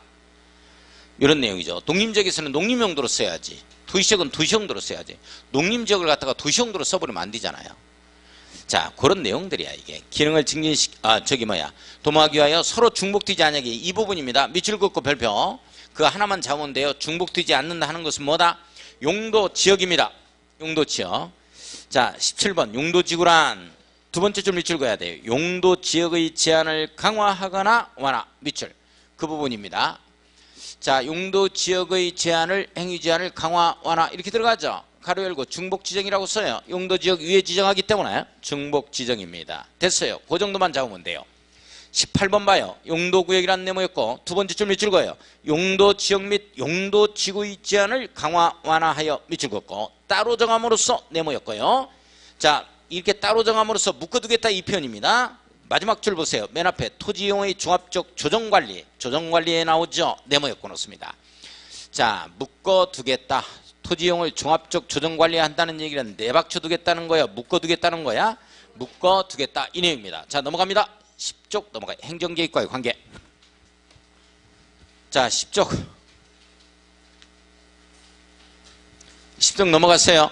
이런 내용이죠. 농림지역에서는 농림용도로 써야지. 도시지역은 도시용도로 써야지. 농림지역을 갖다가 도시용도로 써버리면 안 되잖아요. 자, 그런 내용들이야 이게. 기능을 도모하기 위하여 서로 중복되지 않게 이 부분입니다. 밑줄 긋고 별표. 그거 하나만 잡으면 돼요. 중복되지 않는다 하는 것은 뭐다? 용도지역입니다. 용도지역. 자, 17번 용도지구란 두 번째 줄 밑줄 그어야 돼요. 용도지역의 제한을 강화하거나 완화 밑줄. 그 부분입니다. 자, 용도지역의 제한을 행위 제한을 강화 완화 이렇게 들어가죠. 가로 열고 중복지정이라고 써요. 용도지역 위에 지정하기 때문에 중복지정입니다. 됐어요. 그 정도만 잡으면 돼요. 18번 봐요. 용도구역이라는 네모였고 두 번째 줄 밑줄 그어요. 용도지역 및 용도지구의 제한을 강화 완화하여 밑줄 긋고 따로 정함으로써 네모였고요. 자, 이렇게 따로 정함으로써 묶어두겠다 이 표현입니다. 마지막 줄 보세요. 맨 앞에 토지이용의 종합적 조정관리에 나오죠. 네모였고 놓습니다. 자, 묶어두겠다. 토지이용을 종합적 조정관리한다는 얘기는 내박쳐두겠다는 거야? 묶어두겠다는 거야? 묶어두겠다 이 내용입니다. 자, 넘어갑니다. 10쪽 넘어가요. 행정계획과의 관계. 자, 10쪽 넘어갔어요.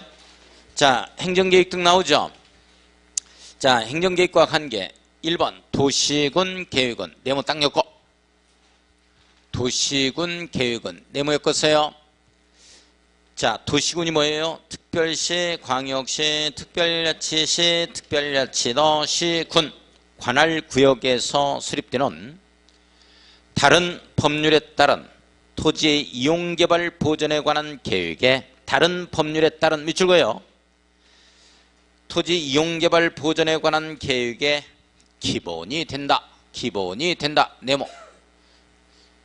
자, 행정계획 등 나오죠. 자, 행정계획과 관계. 1번 도시군 계획은 네모 딱 엮고 도시군 계획은 네모 엮었어요. 자, 도시군이 뭐예요? 특별시, 광역시, 특별자치시, 특별자치도, 시군 관할구역에서 수립되는 다른 법률에 따른 토지의 이용개발 보전에 관한 계획에 다른 법률에 따른 밑줄 그어요. 토지 이용개발 보전에 관한 계획에 기본이 된다. 네모.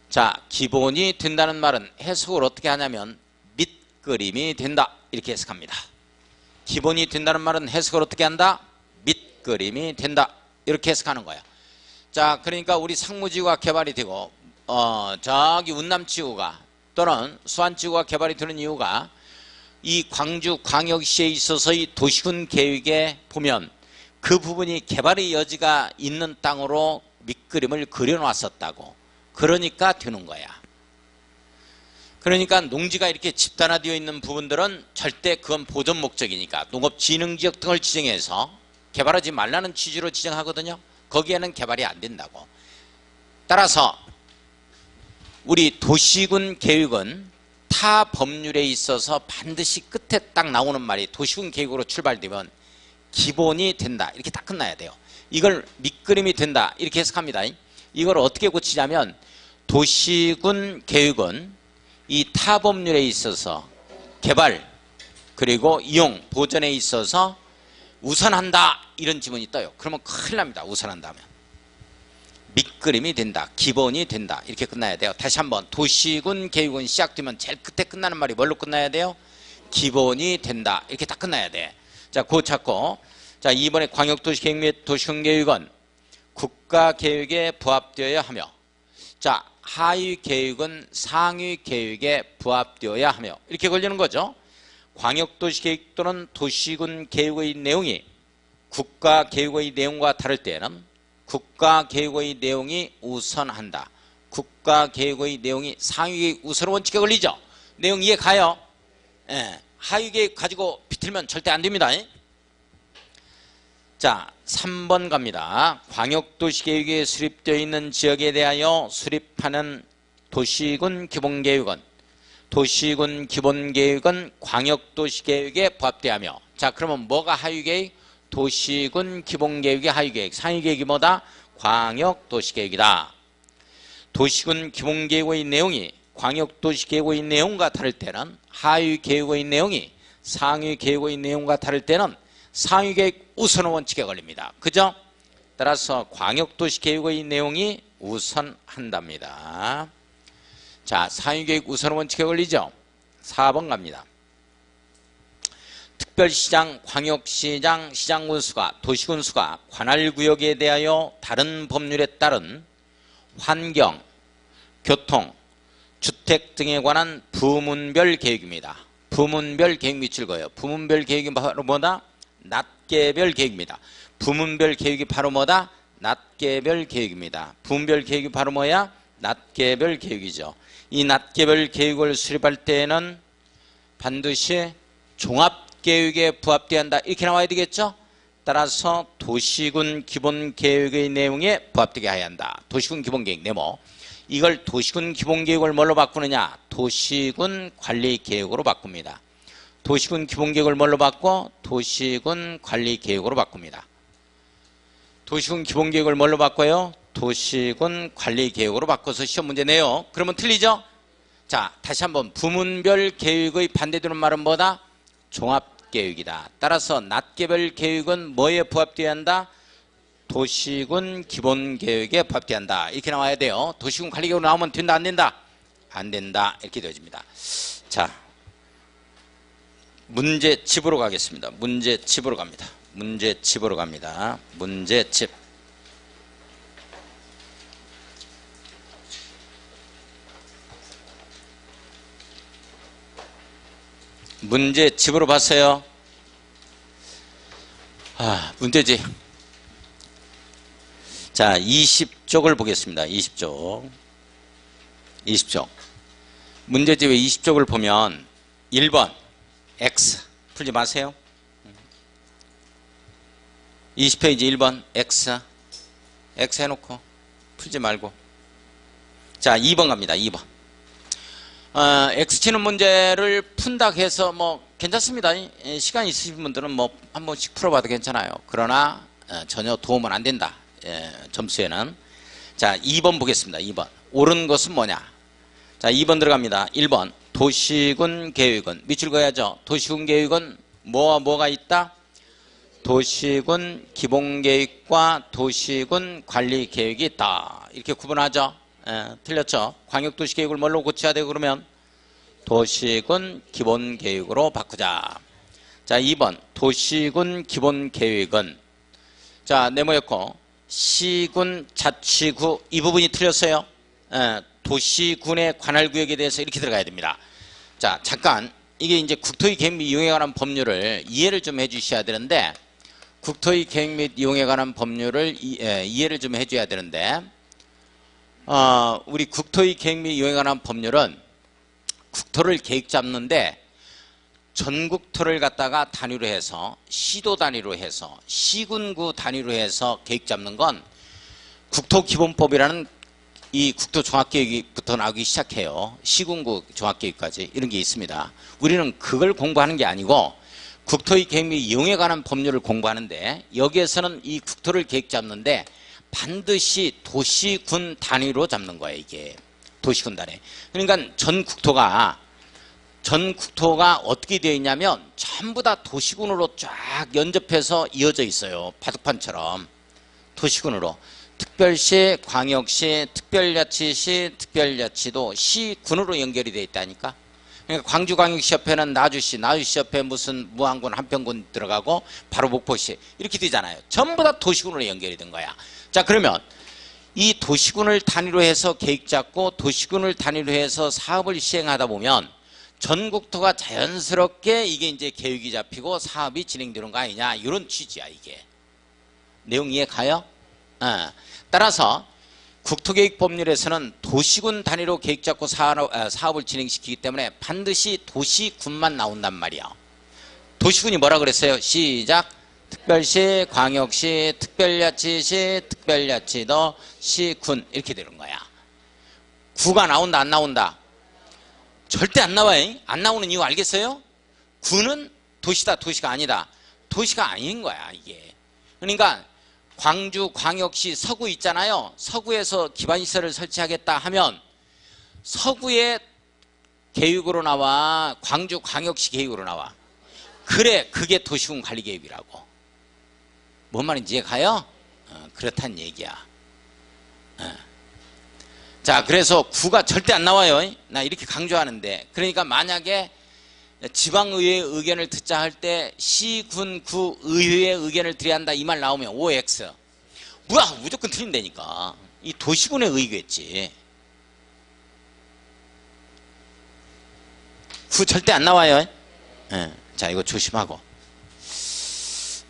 자, 기본이 된다는 말은 해석을 어떻게 하냐면 밑그림이 된다 이렇게 해석합니다. 기본이 된다는 말은 해석을 어떻게 한다? 밑그림이 된다 이렇게 해석하는 거야. 자, 그러니까 우리 상무지구가 개발이 되고 저기 운남지구가 또는 수안지구가 개발이 되는 이유가 이 광주 광역시에 있어서의 도시군 계획에 보면 그 부분이 개발의 여지가 있는 땅으로 밑그림을 그려놨었다고. 그러니까 되는 거야. 그러니까 농지가 이렇게 집단화되어 있는 부분들은 절대 그건 보전 목적이니까 농업진흥지역 등을 지정해서 개발하지 말라는 취지로 지정하거든요. 거기에는 개발이 안 된다고. 따라서 우리 도시군 계획은 타 법률에 있어서 반드시 끝에 딱 나오는 말이 도시군 계획으로 출발되면 기본이 된다 이렇게 딱 끝나야 돼요. 이걸 밑그림이 된다 이렇게 해석합니다. 이걸 어떻게 고치냐면 도시군 계획은 이 타 법률에 있어서 개발 그리고 이용 보전에 있어서 우선한다 이런 지문이 떠요. 그러면 큰일 납니다. 우선한다면 밑그림이 된다 기본이 된다 이렇게 끝나야 돼요. 다시 한번 도시군 계획은 시작되면 제일 끝에 끝나는 말이 뭘로 끝나야 돼요? 기본이 된다 이렇게 딱 끝나야 돼. 자, 그거 찾고 자, 이번에 광역도시계획 및 도시군계획은 국가계획에 부합되어야 하며, 자, 하위계획은 상위계획에 부합되어야 하며, 이렇게 걸리는 거죠. 광역도시계획 또는 도시군 계획의 내용이 국가계획의 내용과 다를 때는 국가계획의 내용이 우선한다. 국가계획의 내용이 상위계획 우선 원칙에 걸리죠. 내용 이해 가요? 예, 하위계획 가지고 비틀면 절대 안 됩니다. 자, 3번 갑니다. 광역도시계획에 수립되어 있는 지역에 대하여 수립하는 도시군 기본계획은 광역도시계획에 부합되어야 하며, 자, 그러면 뭐가 하위계획? 도시군 기본계획의 하위계획, 상위계획이 뭐다? 광역도시계획이다. 도시군 기본계획의 내용이 광역도시계획의 내용과 다를 때는, 하위계획의 내용이 상위계획의 내용과 다를 때는 상위계획 우선 원칙에 걸립니다. 그죠? 따라서 광역도시계획의 내용이 우선한답니다. 자, 상위계획 우선 원칙에 걸리죠? 4번 갑니다. 특별시장, 광역시장, 시장군수가, 도시군수가 관할구역에 대하여 다른 법률에 따른 환경, 교통, 주택 등에 관한 부문별 계획입니다. 부문별 계획 밑줄 그어요. 부문별 계획이 바로 뭐다? 낱개별 계획입니다. 부문별 계획이 바로 뭐다? 낱개별 계획입니다. 부문별 계획이 바로 뭐야? 낱개별 계획이죠. 이 낱개별 계획을 수립할 때에는 반드시 종합계획에 부합되어야 한다. 이렇게 나와야 되겠죠? 따라서 도시군 기본계획의 내용에 부합되게 해야 한다. 도시군 기본계획 네모. 이걸 도시군 기본계획을 뭘로 바꾸느냐? 도시군 관리계획으로 바꿉니다. 도시군 기본계획을 뭘로 바꿔? 도시군 관리계획으로 바꿉니다. 도시군 기본계획을 뭘로 바꿔요? 도시군 관리계획으로 바꿔서 시험 문제 내요. 그러면 틀리죠? 자, 다시 한번 부문별 계획의 반대되는 말은 뭐다? 종합계획이다. 따라서 낱개별 계획은 뭐에 부합되어야 한다? 도시군 기본계획에 부합되어야 한다. 이렇게 나와야 돼요. 도시군 관리계획으로 나오면 된다 안 된다? 안 된다. 이렇게 되어집니다. 자, 문제집으로 가겠습니다. 문제집으로 갑니다. 문제집으로 갑니다. 문제집. 문제집으로 봤어요. 문제집. 자, 20쪽을 보겠습니다. 20쪽. 20쪽. 문제집의 20쪽을 보면 1번 X 풀지 마세요. 20페이지 1번 X 해놓고 풀지 말고. 자, 2번 갑니다. 2번. X 치는 문제를 푼다 해서 뭐 괜찮습니다. 시간 있으신 분들은 뭐 한 번씩 풀어봐도 괜찮아요. 그러나 전혀 도움은 안 된다. 점수에는. 자, 2번 보겠습니다. 2번. 옳은 것은 뭐냐? 자, 2번 들어갑니다. 1번 도시군 계획은 밑줄 그어야죠. 도시군 계획은 뭐와 뭐가 있다? 도시군 기본계획과 도시군 관리계획이 있다. 이렇게 구분하죠. 틀렸죠. 광역도시계획을 뭘로 고쳐야 되고 그러면 도시군 기본계획으로 바꾸자. 자, 2번 도시군 기본계획은, 자, 네모였고 시군 자치구 이 부분이 틀렸어요. 도시군의 관할구역에 대해서 이렇게 들어가야 됩니다. 자, 잠깐 이게 이제 국토의 계획 및 이용에 관한 법률을 이해를 좀 해주셔야 되는데, 국토의 계획 및 이용에 관한 법률을 이해를 좀 해줘야 되는데, 우리 국토의 계획 및 이용에 관한 법률은 국토를 계획 잡는데 전국토를 갖다가 단위로 해서 시도 단위로 해서 시군구 단위로 해서 계획 잡는 건 국토기본법이라는 이 국토종합계획부터 나오기 시작해요. 시군구 종합계획까지 이런 게 있습니다. 우리는 그걸 공부하는 게 아니고 국토의 계획 및 이용에 관한 법률을 공부하는데, 여기에서는 이 국토를 계획 잡는데 반드시 도시군 단위로 잡는 거예요. 이게 도시군 단위. 그러니까 전 국토가 어떻게 되어 있냐면 전부 다 도시군으로 쫙 연접해서 이어져 있어요. 바둑판처럼 도시군으로. 특별시, 광역시, 특별자치시, 특별자치도 시군으로 연결이 되어 있다니까. 그러니까 광주광역시협회는 나주시, 나주시협회 무슨 무안군, 한평군 들어가고 바로 목포시 이렇게 되잖아요. 전부 다 도시군으로 연결이 된 거야. 자, 그러면 이 도시군을 단위로 해서 계획 잡고 도시군을 단위로 해서 사업을 시행하다 보면 전국토가 자연스럽게 이게 이제 계획이 잡히고 사업이 진행되는 거 아니냐, 이런 취지야. 이게 내용 이해 가요? 따라서 국토계획법률에서는 도시군 단위로 계획 잡고 사업을 진행시키기 때문에 반드시 도시군만 나온단 말이야. 도시군이 뭐라 그랬어요? 시작. 특별시, 광역시, 특별자치시, 특별자치도, 시군, 이렇게 되는 거야. 구가 나온다 안 나온다? 절대 안 나와요. 안 나오는 이유 알겠어요? 구는 도시다 도시가 아니다. 도시가 아닌 거야 이게. 그러니까 광주 광역시 서구 있잖아요. 서구에서 기반시설을 설치하겠다 하면 서구의 계획으로 나와, 광주 광역시 계획으로 나와. 그래, 그게 도시군 관리계획이라고. 뭔 말인지 이해가요? 그렇단 얘기야. 자, 그래서 구가 절대 안 나와요. 나 이렇게 강조하는데. 그러니까 만약에 지방의회의 의견을 듣자 할 때 시, 군, 구, 의회의 의견을 드려야 한다 이 말 나오면 OX. 뭐야, 무조건 틀린다니까. 이 도시군의 의견이겠지. 구 절대 안 나와요. 자, 이거 조심하고.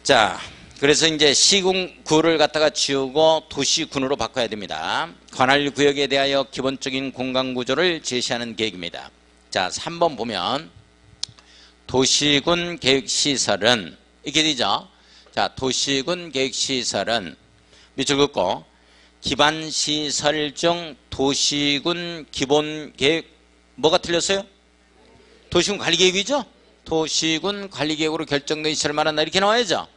자, 그래서 이제 시군 구를 갖다가 지우고 도시군으로 바꿔야 됩니다. 관할 구역에 대하여 기본적인 공간 구조를 제시하는 계획입니다. 자, 3번 보면 도시군 계획시설은 이렇게 되죠. 자, 도시군 계획시설은 밑줄 긋고 기반시설 중 도시군 기본계획, 뭐가 틀렸어요? 도시군 관리계획이죠? 도시군 관리계획으로 결정된 시설을 말한다 이렇게 나와야죠.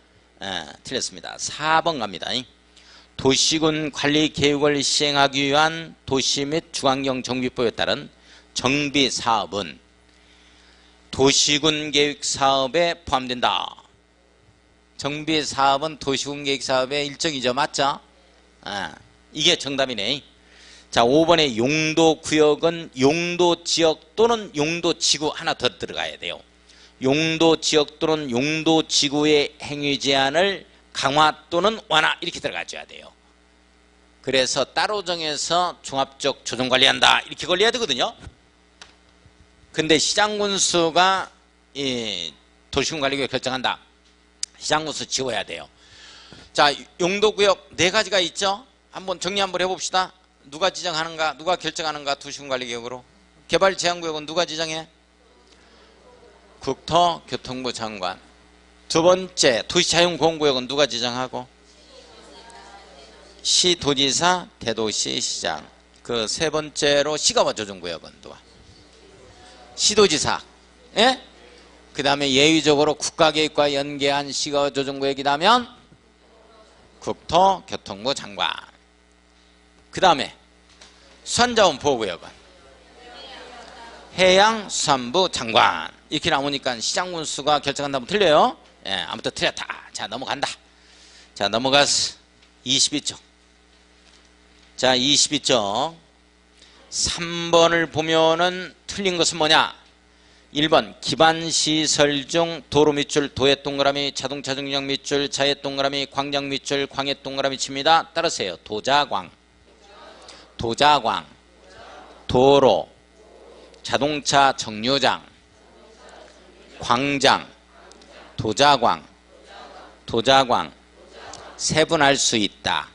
틀렸습니다. 4번 갑니다. 도시군 관리계획을 시행하기 위한 도시 및 중앙경 정비법에 따른 정비사업은 도시군 계획사업에 포함된다. 정비사업은 도시군 계획사업의 일정이죠. 맞죠? 이게 정답이네. 자, 5번에 용도구역은 용도지역 또는 용도지구 하나 더 들어가야 돼요. 용도지역 또는 용도지구의 행위 제한을 강화 또는 완화 이렇게 들어가줘야 돼요. 그래서 따로 정해서 종합적 조정관리한다 이렇게 걸려야 되거든요. 근데 시장군수가 이 도시군관리구역 결정한다. 시장군수 지워야 돼요. 자, 용도구역 4가지가 있죠. 한번 정리 한번 해봅시다. 누가 지정하는가, 누가 결정하는가? 도시군관리구역으로. 개발제한구역은 누가 지정해? 국토교통부 장관. 두 번째 도시자연보건구역은 누가 지정하고? 시도지사, 대도시시장. 그 세 번째로 시가조정구역은 누가? 시도지사. 예? 그 다음에 예외적으로 국가계획과 연계한 시가조정구역이라면 국토교통부 장관. 그 다음에 수산자원보호구역은 해양수산부 장관. 이렇게 나오니까 시장군수가 결정한다면 틀려요. 예, 아무튼 틀렸다. 자, 넘어간다. 자, 넘어가서 22쪽. 자, 22쪽 3번을 보면은 틀린 것은 뭐냐? 1번 기반시설 중 도로 밑줄, 도해 동그라미, 자동차 중량 밑줄, 자해 동그라미, 광장 밑줄, 광해 동그라미 칩니다. 따르세요. 도자광, 도자광, 도로, 자동차 정류장, 광장, 도자광, 도자광. 세분할 수 있다.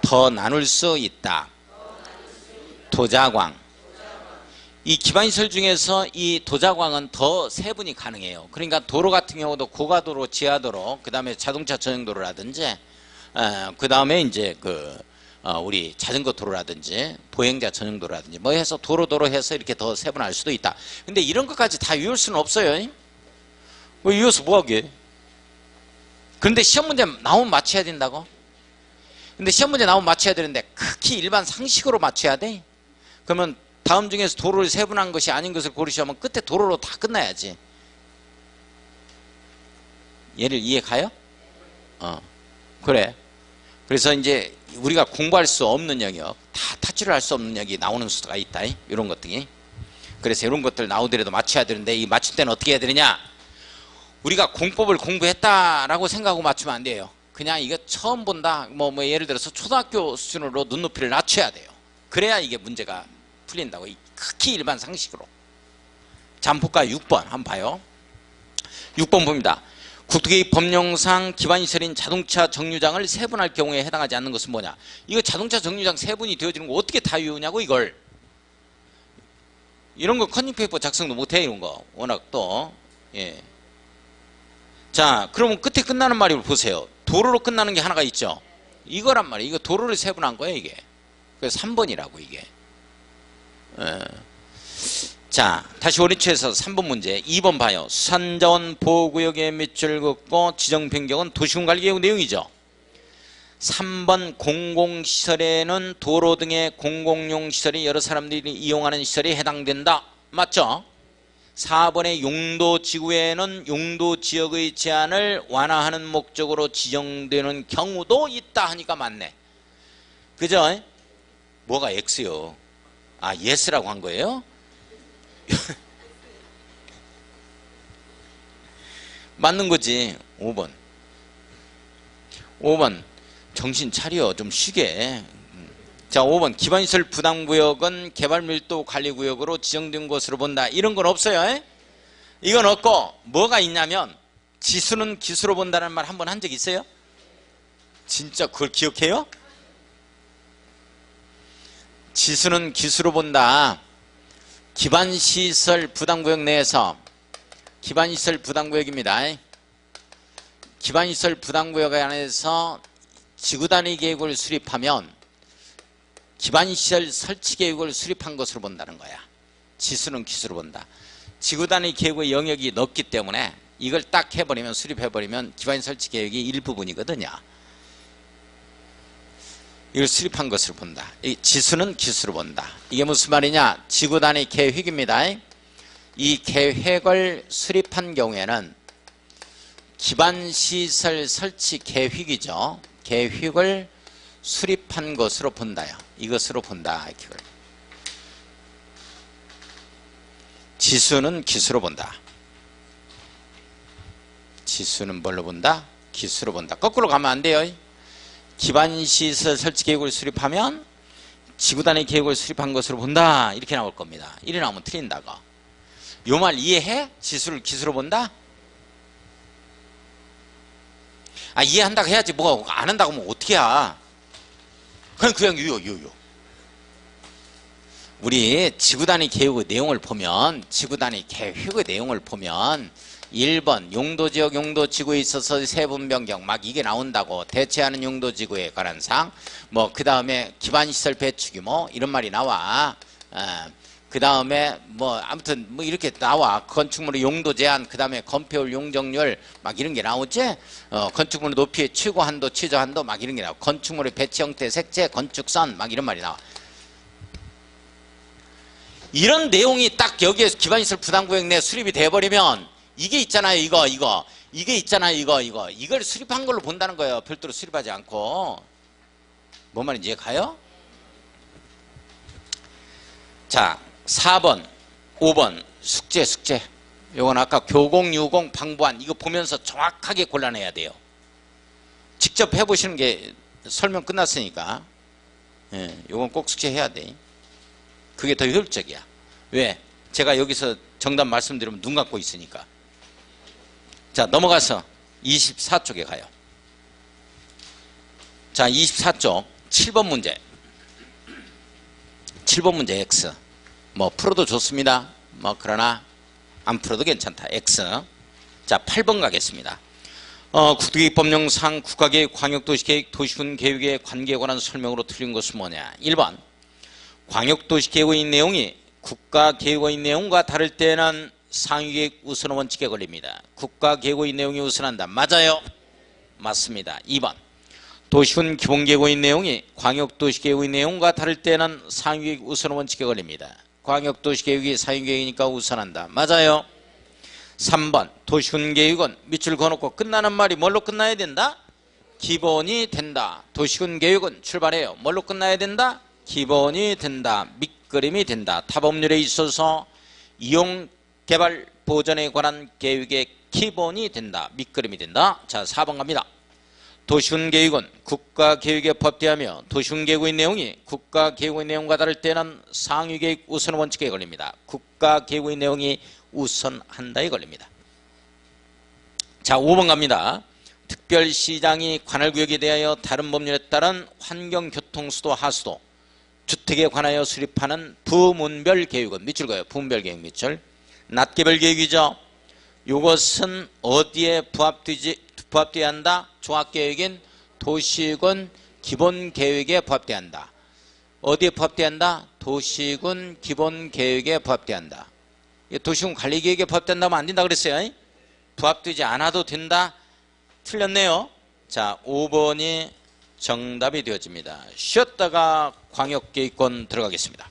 더 나눌 수 있다. 도자광. 이 기반시설 중에서 이 도자광은 더 세분이 가능해요. 그러니까 도로 같은 경우도 고가도로, 지하도로, 그 다음에 자동차 전용도로라든지, 그 다음에 이제 우리 자전거 도로라든지 보행자 전용도로라든지 뭐 해서 도로 해서 이렇게 더 세분할 수도 있다. 근데 이런 것까지 다 외울 수는 없어요. 뭐 외워서 뭐하게? 그런데 시험 문제 나오면 맞춰야 된다고? 근데 시험 문제 나오면 맞춰야 되는데 극히 일반 상식으로 맞춰야 돼. 그러면 다음 중에서 도로를 세분한 것이 아닌 것을 고르시면 끝에 도로로 다 끝나야지. 얘를 이해 가요? 그래. 그래서 이제 우리가 공부할 수 없는 영역, 다 타치를 할 수 없는 영역이 나오는 수가 있다. 이런 것들이. 그래서 이런 것들 나오더라도 맞춰야 되는데 이 맞출 때는 어떻게 해야 되느냐? 우리가 공법을 공부했다라고 생각하고 맞추면 안 돼요. 그냥 이거 처음 본다. 뭐 예를 들어서 초등학교 수준으로 눈높이를 낮춰야 돼요. 그래야 이게 문제가 풀린다고. 극히 일반 상식으로. 자, 한번 볼까요? 6번 한번 봐요. 6번 봅니다. 국토개혁 법령상 기반시설인 자동차 정류장을 세분할 경우에 해당하지 않는 것은 뭐냐. 이거 자동차 정류장 세분이 되어지는 거 어떻게 다 외우냐고 이걸. 이런 거 컨닝페이퍼 작성도 못해 이런 거. 워낙 또. 예. 자, 그러면 끝에 끝나는 말이 보세요. 도로로 끝나는 게 하나가 있죠. 이거란 말이에요. 이거 도로를 세분한 거예요 이게. 그래서 3번이라고 이게. 예. 자, 다시 원위치에서 3번 문제. 2번 봐요. 수산자원 보호구역의 밑줄 긋고 지정 변경은 도시군관리개혁 내용이죠. 3번 공공시설에는 도로 등의 공공용 시설이 여러 사람들이 이용하는 시설이 해당된다. 맞죠? 4번의 용도지구에는 용도지역의 제한을 완화하는 목적으로 지정되는 경우도 있다 하니까 맞네. 그죠? 뭐가 X요? 아, yes라고 한 거예요? 맞는 거지. 5번. 5번. 정신 차려. 좀 쉬게. 자, 5번. 기반시설 부담구역은 개발밀도관리구역으로 지정된 것으로 본다. 이런 건 없어요. 에? 이건 없고 뭐가 있냐면 지수는 기수로 본다는 말 한 번 한 적 있어요? 진짜 그걸 기억해요? 지수는 기수로 본다. 기반시설 부담구역 내에서 기반시설 부담구역입니다. 기반시설 부담구역 안에서 지구단위 계획을 수립하면 기반시설 설치 계획을 수립한 것으로 본다는 거야. 지수는 기수로 본다. 지구단위 계획의 영역이 넓기 때문에 이걸 딱 해버리면 수립해버리면 기반시설 설치 계획이 일부분이거든요. 이걸 수립한 것으로 본다. 이 지수는 기수로 본다. 이게 무슨 말이냐? 지구단위 계획입니다. 이 계획을 수립한 경우에는 기반시설 설치 계획이죠. 계획을 수립한 것으로 본다요. 이것으로 본다. 지수는 기수로 본다. 지수는 뭘로 본다? 기수로 본다. 거꾸로 가면 안 돼요. 기반시설 설치 계획을 수립하면 지구단위 계획을 수립한 것으로 본다. 이렇게 나올 겁니다. 이래 나오면 틀린다고. 요 말 이해해? 지수를 기수로 본다? 아, 이해한다고 해야지. 뭐 안 한다고 하면 어떻게 해. 그냥 유요. 우리 지구단위 계획의 내용을 보면 1번 용도지역 용도지구에 있어서 세분 변경 막 이게 나온다고. 대체하는 용도지구에 관한 사항 뭐 그 다음에 기반시설 배치 규모 이런 말이 나와. 그 다음에 뭐 아무튼 뭐 이렇게 나와. 건축물의 용도 제한 그 다음에 건폐율 용적률 막 이런 게 나오지. 건축물의 높이의 최고 한도 최저 한도 막 이런 게 나와. 건축물의 배치 형태 색채 건축선 막 이런 말이 나와. 이런 내용이 딱 여기에 기반시설 부담구역 내에 수립이 돼버리면 이게 있잖아요. 이게 있잖아요. 이걸 수립한 걸로 본다는 거예요. 별도로 수립하지 않고. 뭔 말인지 이해 가요? 자, 4번 5번 숙제 요건 아까 교공 유공 방부안 이거 보면서 정확하게 골라내야 돼요. 직접 해보시는 게 설명 끝났으니까. 예, 요건 꼭 숙제해야 돼. 그게 더 효율적이야. 왜? 제가 여기서 정답 말씀드리면 눈 감고 있으니까. 자, 넘어가서 24쪽에 가요. 자, 24쪽 7번 문제. 7번 문제 X. 뭐 풀어도 좋습니다. 뭐 그러나 안 풀어도 괜찮다. X. 자, 8번 가겠습니다. 국토개혁 법령상 국가계획, 광역도시계획, 도시군 계획의 관계에 관한 설명으로 틀린 것은 뭐냐? 1번 광역도시계획의 내용이 국가계획의 내용과 다를 때는 상위계획 우선 원칙에 걸립니다. 국가계획의 내용이 우선한다. 맞아요? 맞습니다. 2번 도시군 기본계획의 내용이 광역도시계획의 내용과 다를 때는 상위계획 우선 원칙에 걸립니다. 광역도시계획이 상위계획이니까 우선한다. 맞아요? 3번 도시군 계획은 밑줄 그어놓고 끝나는 말이 뭘로 끝나야 된다? 기본이 된다. 도시군 계획은 출발해요. 뭘로 끝나야 된다? 기본이 된다. 밑그림이 된다. 타법률에 있어서 이용개발 보전에 관한 계획의 기본이 된다. 밑그림이 된다. 자, 4번 갑니다. 도시군계획은 국가계획에 법대하며 도시군계획의 내용이 국가계획의 내용과 다를 때는 상위계획 우선 원칙에 걸립니다. 국가계획의 내용이 우선한다에 걸립니다. 자, 5번 갑니다. 특별시장이 관할구역에 대하여 다른 법률에 따른 환경교통수도 하수도 주택에 관하여 수립하는 부문별 계획은 밑줄 그어요. 부문별 계획 밑줄. 낱개별 계획이죠. 이것은 어디에 부합되어야 한다? 종합계획인 도시군 기본계획에 부합되어야 한다. 어디에 부합되어야 한다? 도시군 기본계획에 부합되어야 한다. 도시군 관리계획에 부합된다면 안 된다 그랬어요. 부합되지 않아도 된다. 틀렸네요. 자, 5번이 정답이 되어집니다. 쉬었다가 광역계획권 들어가겠습니다.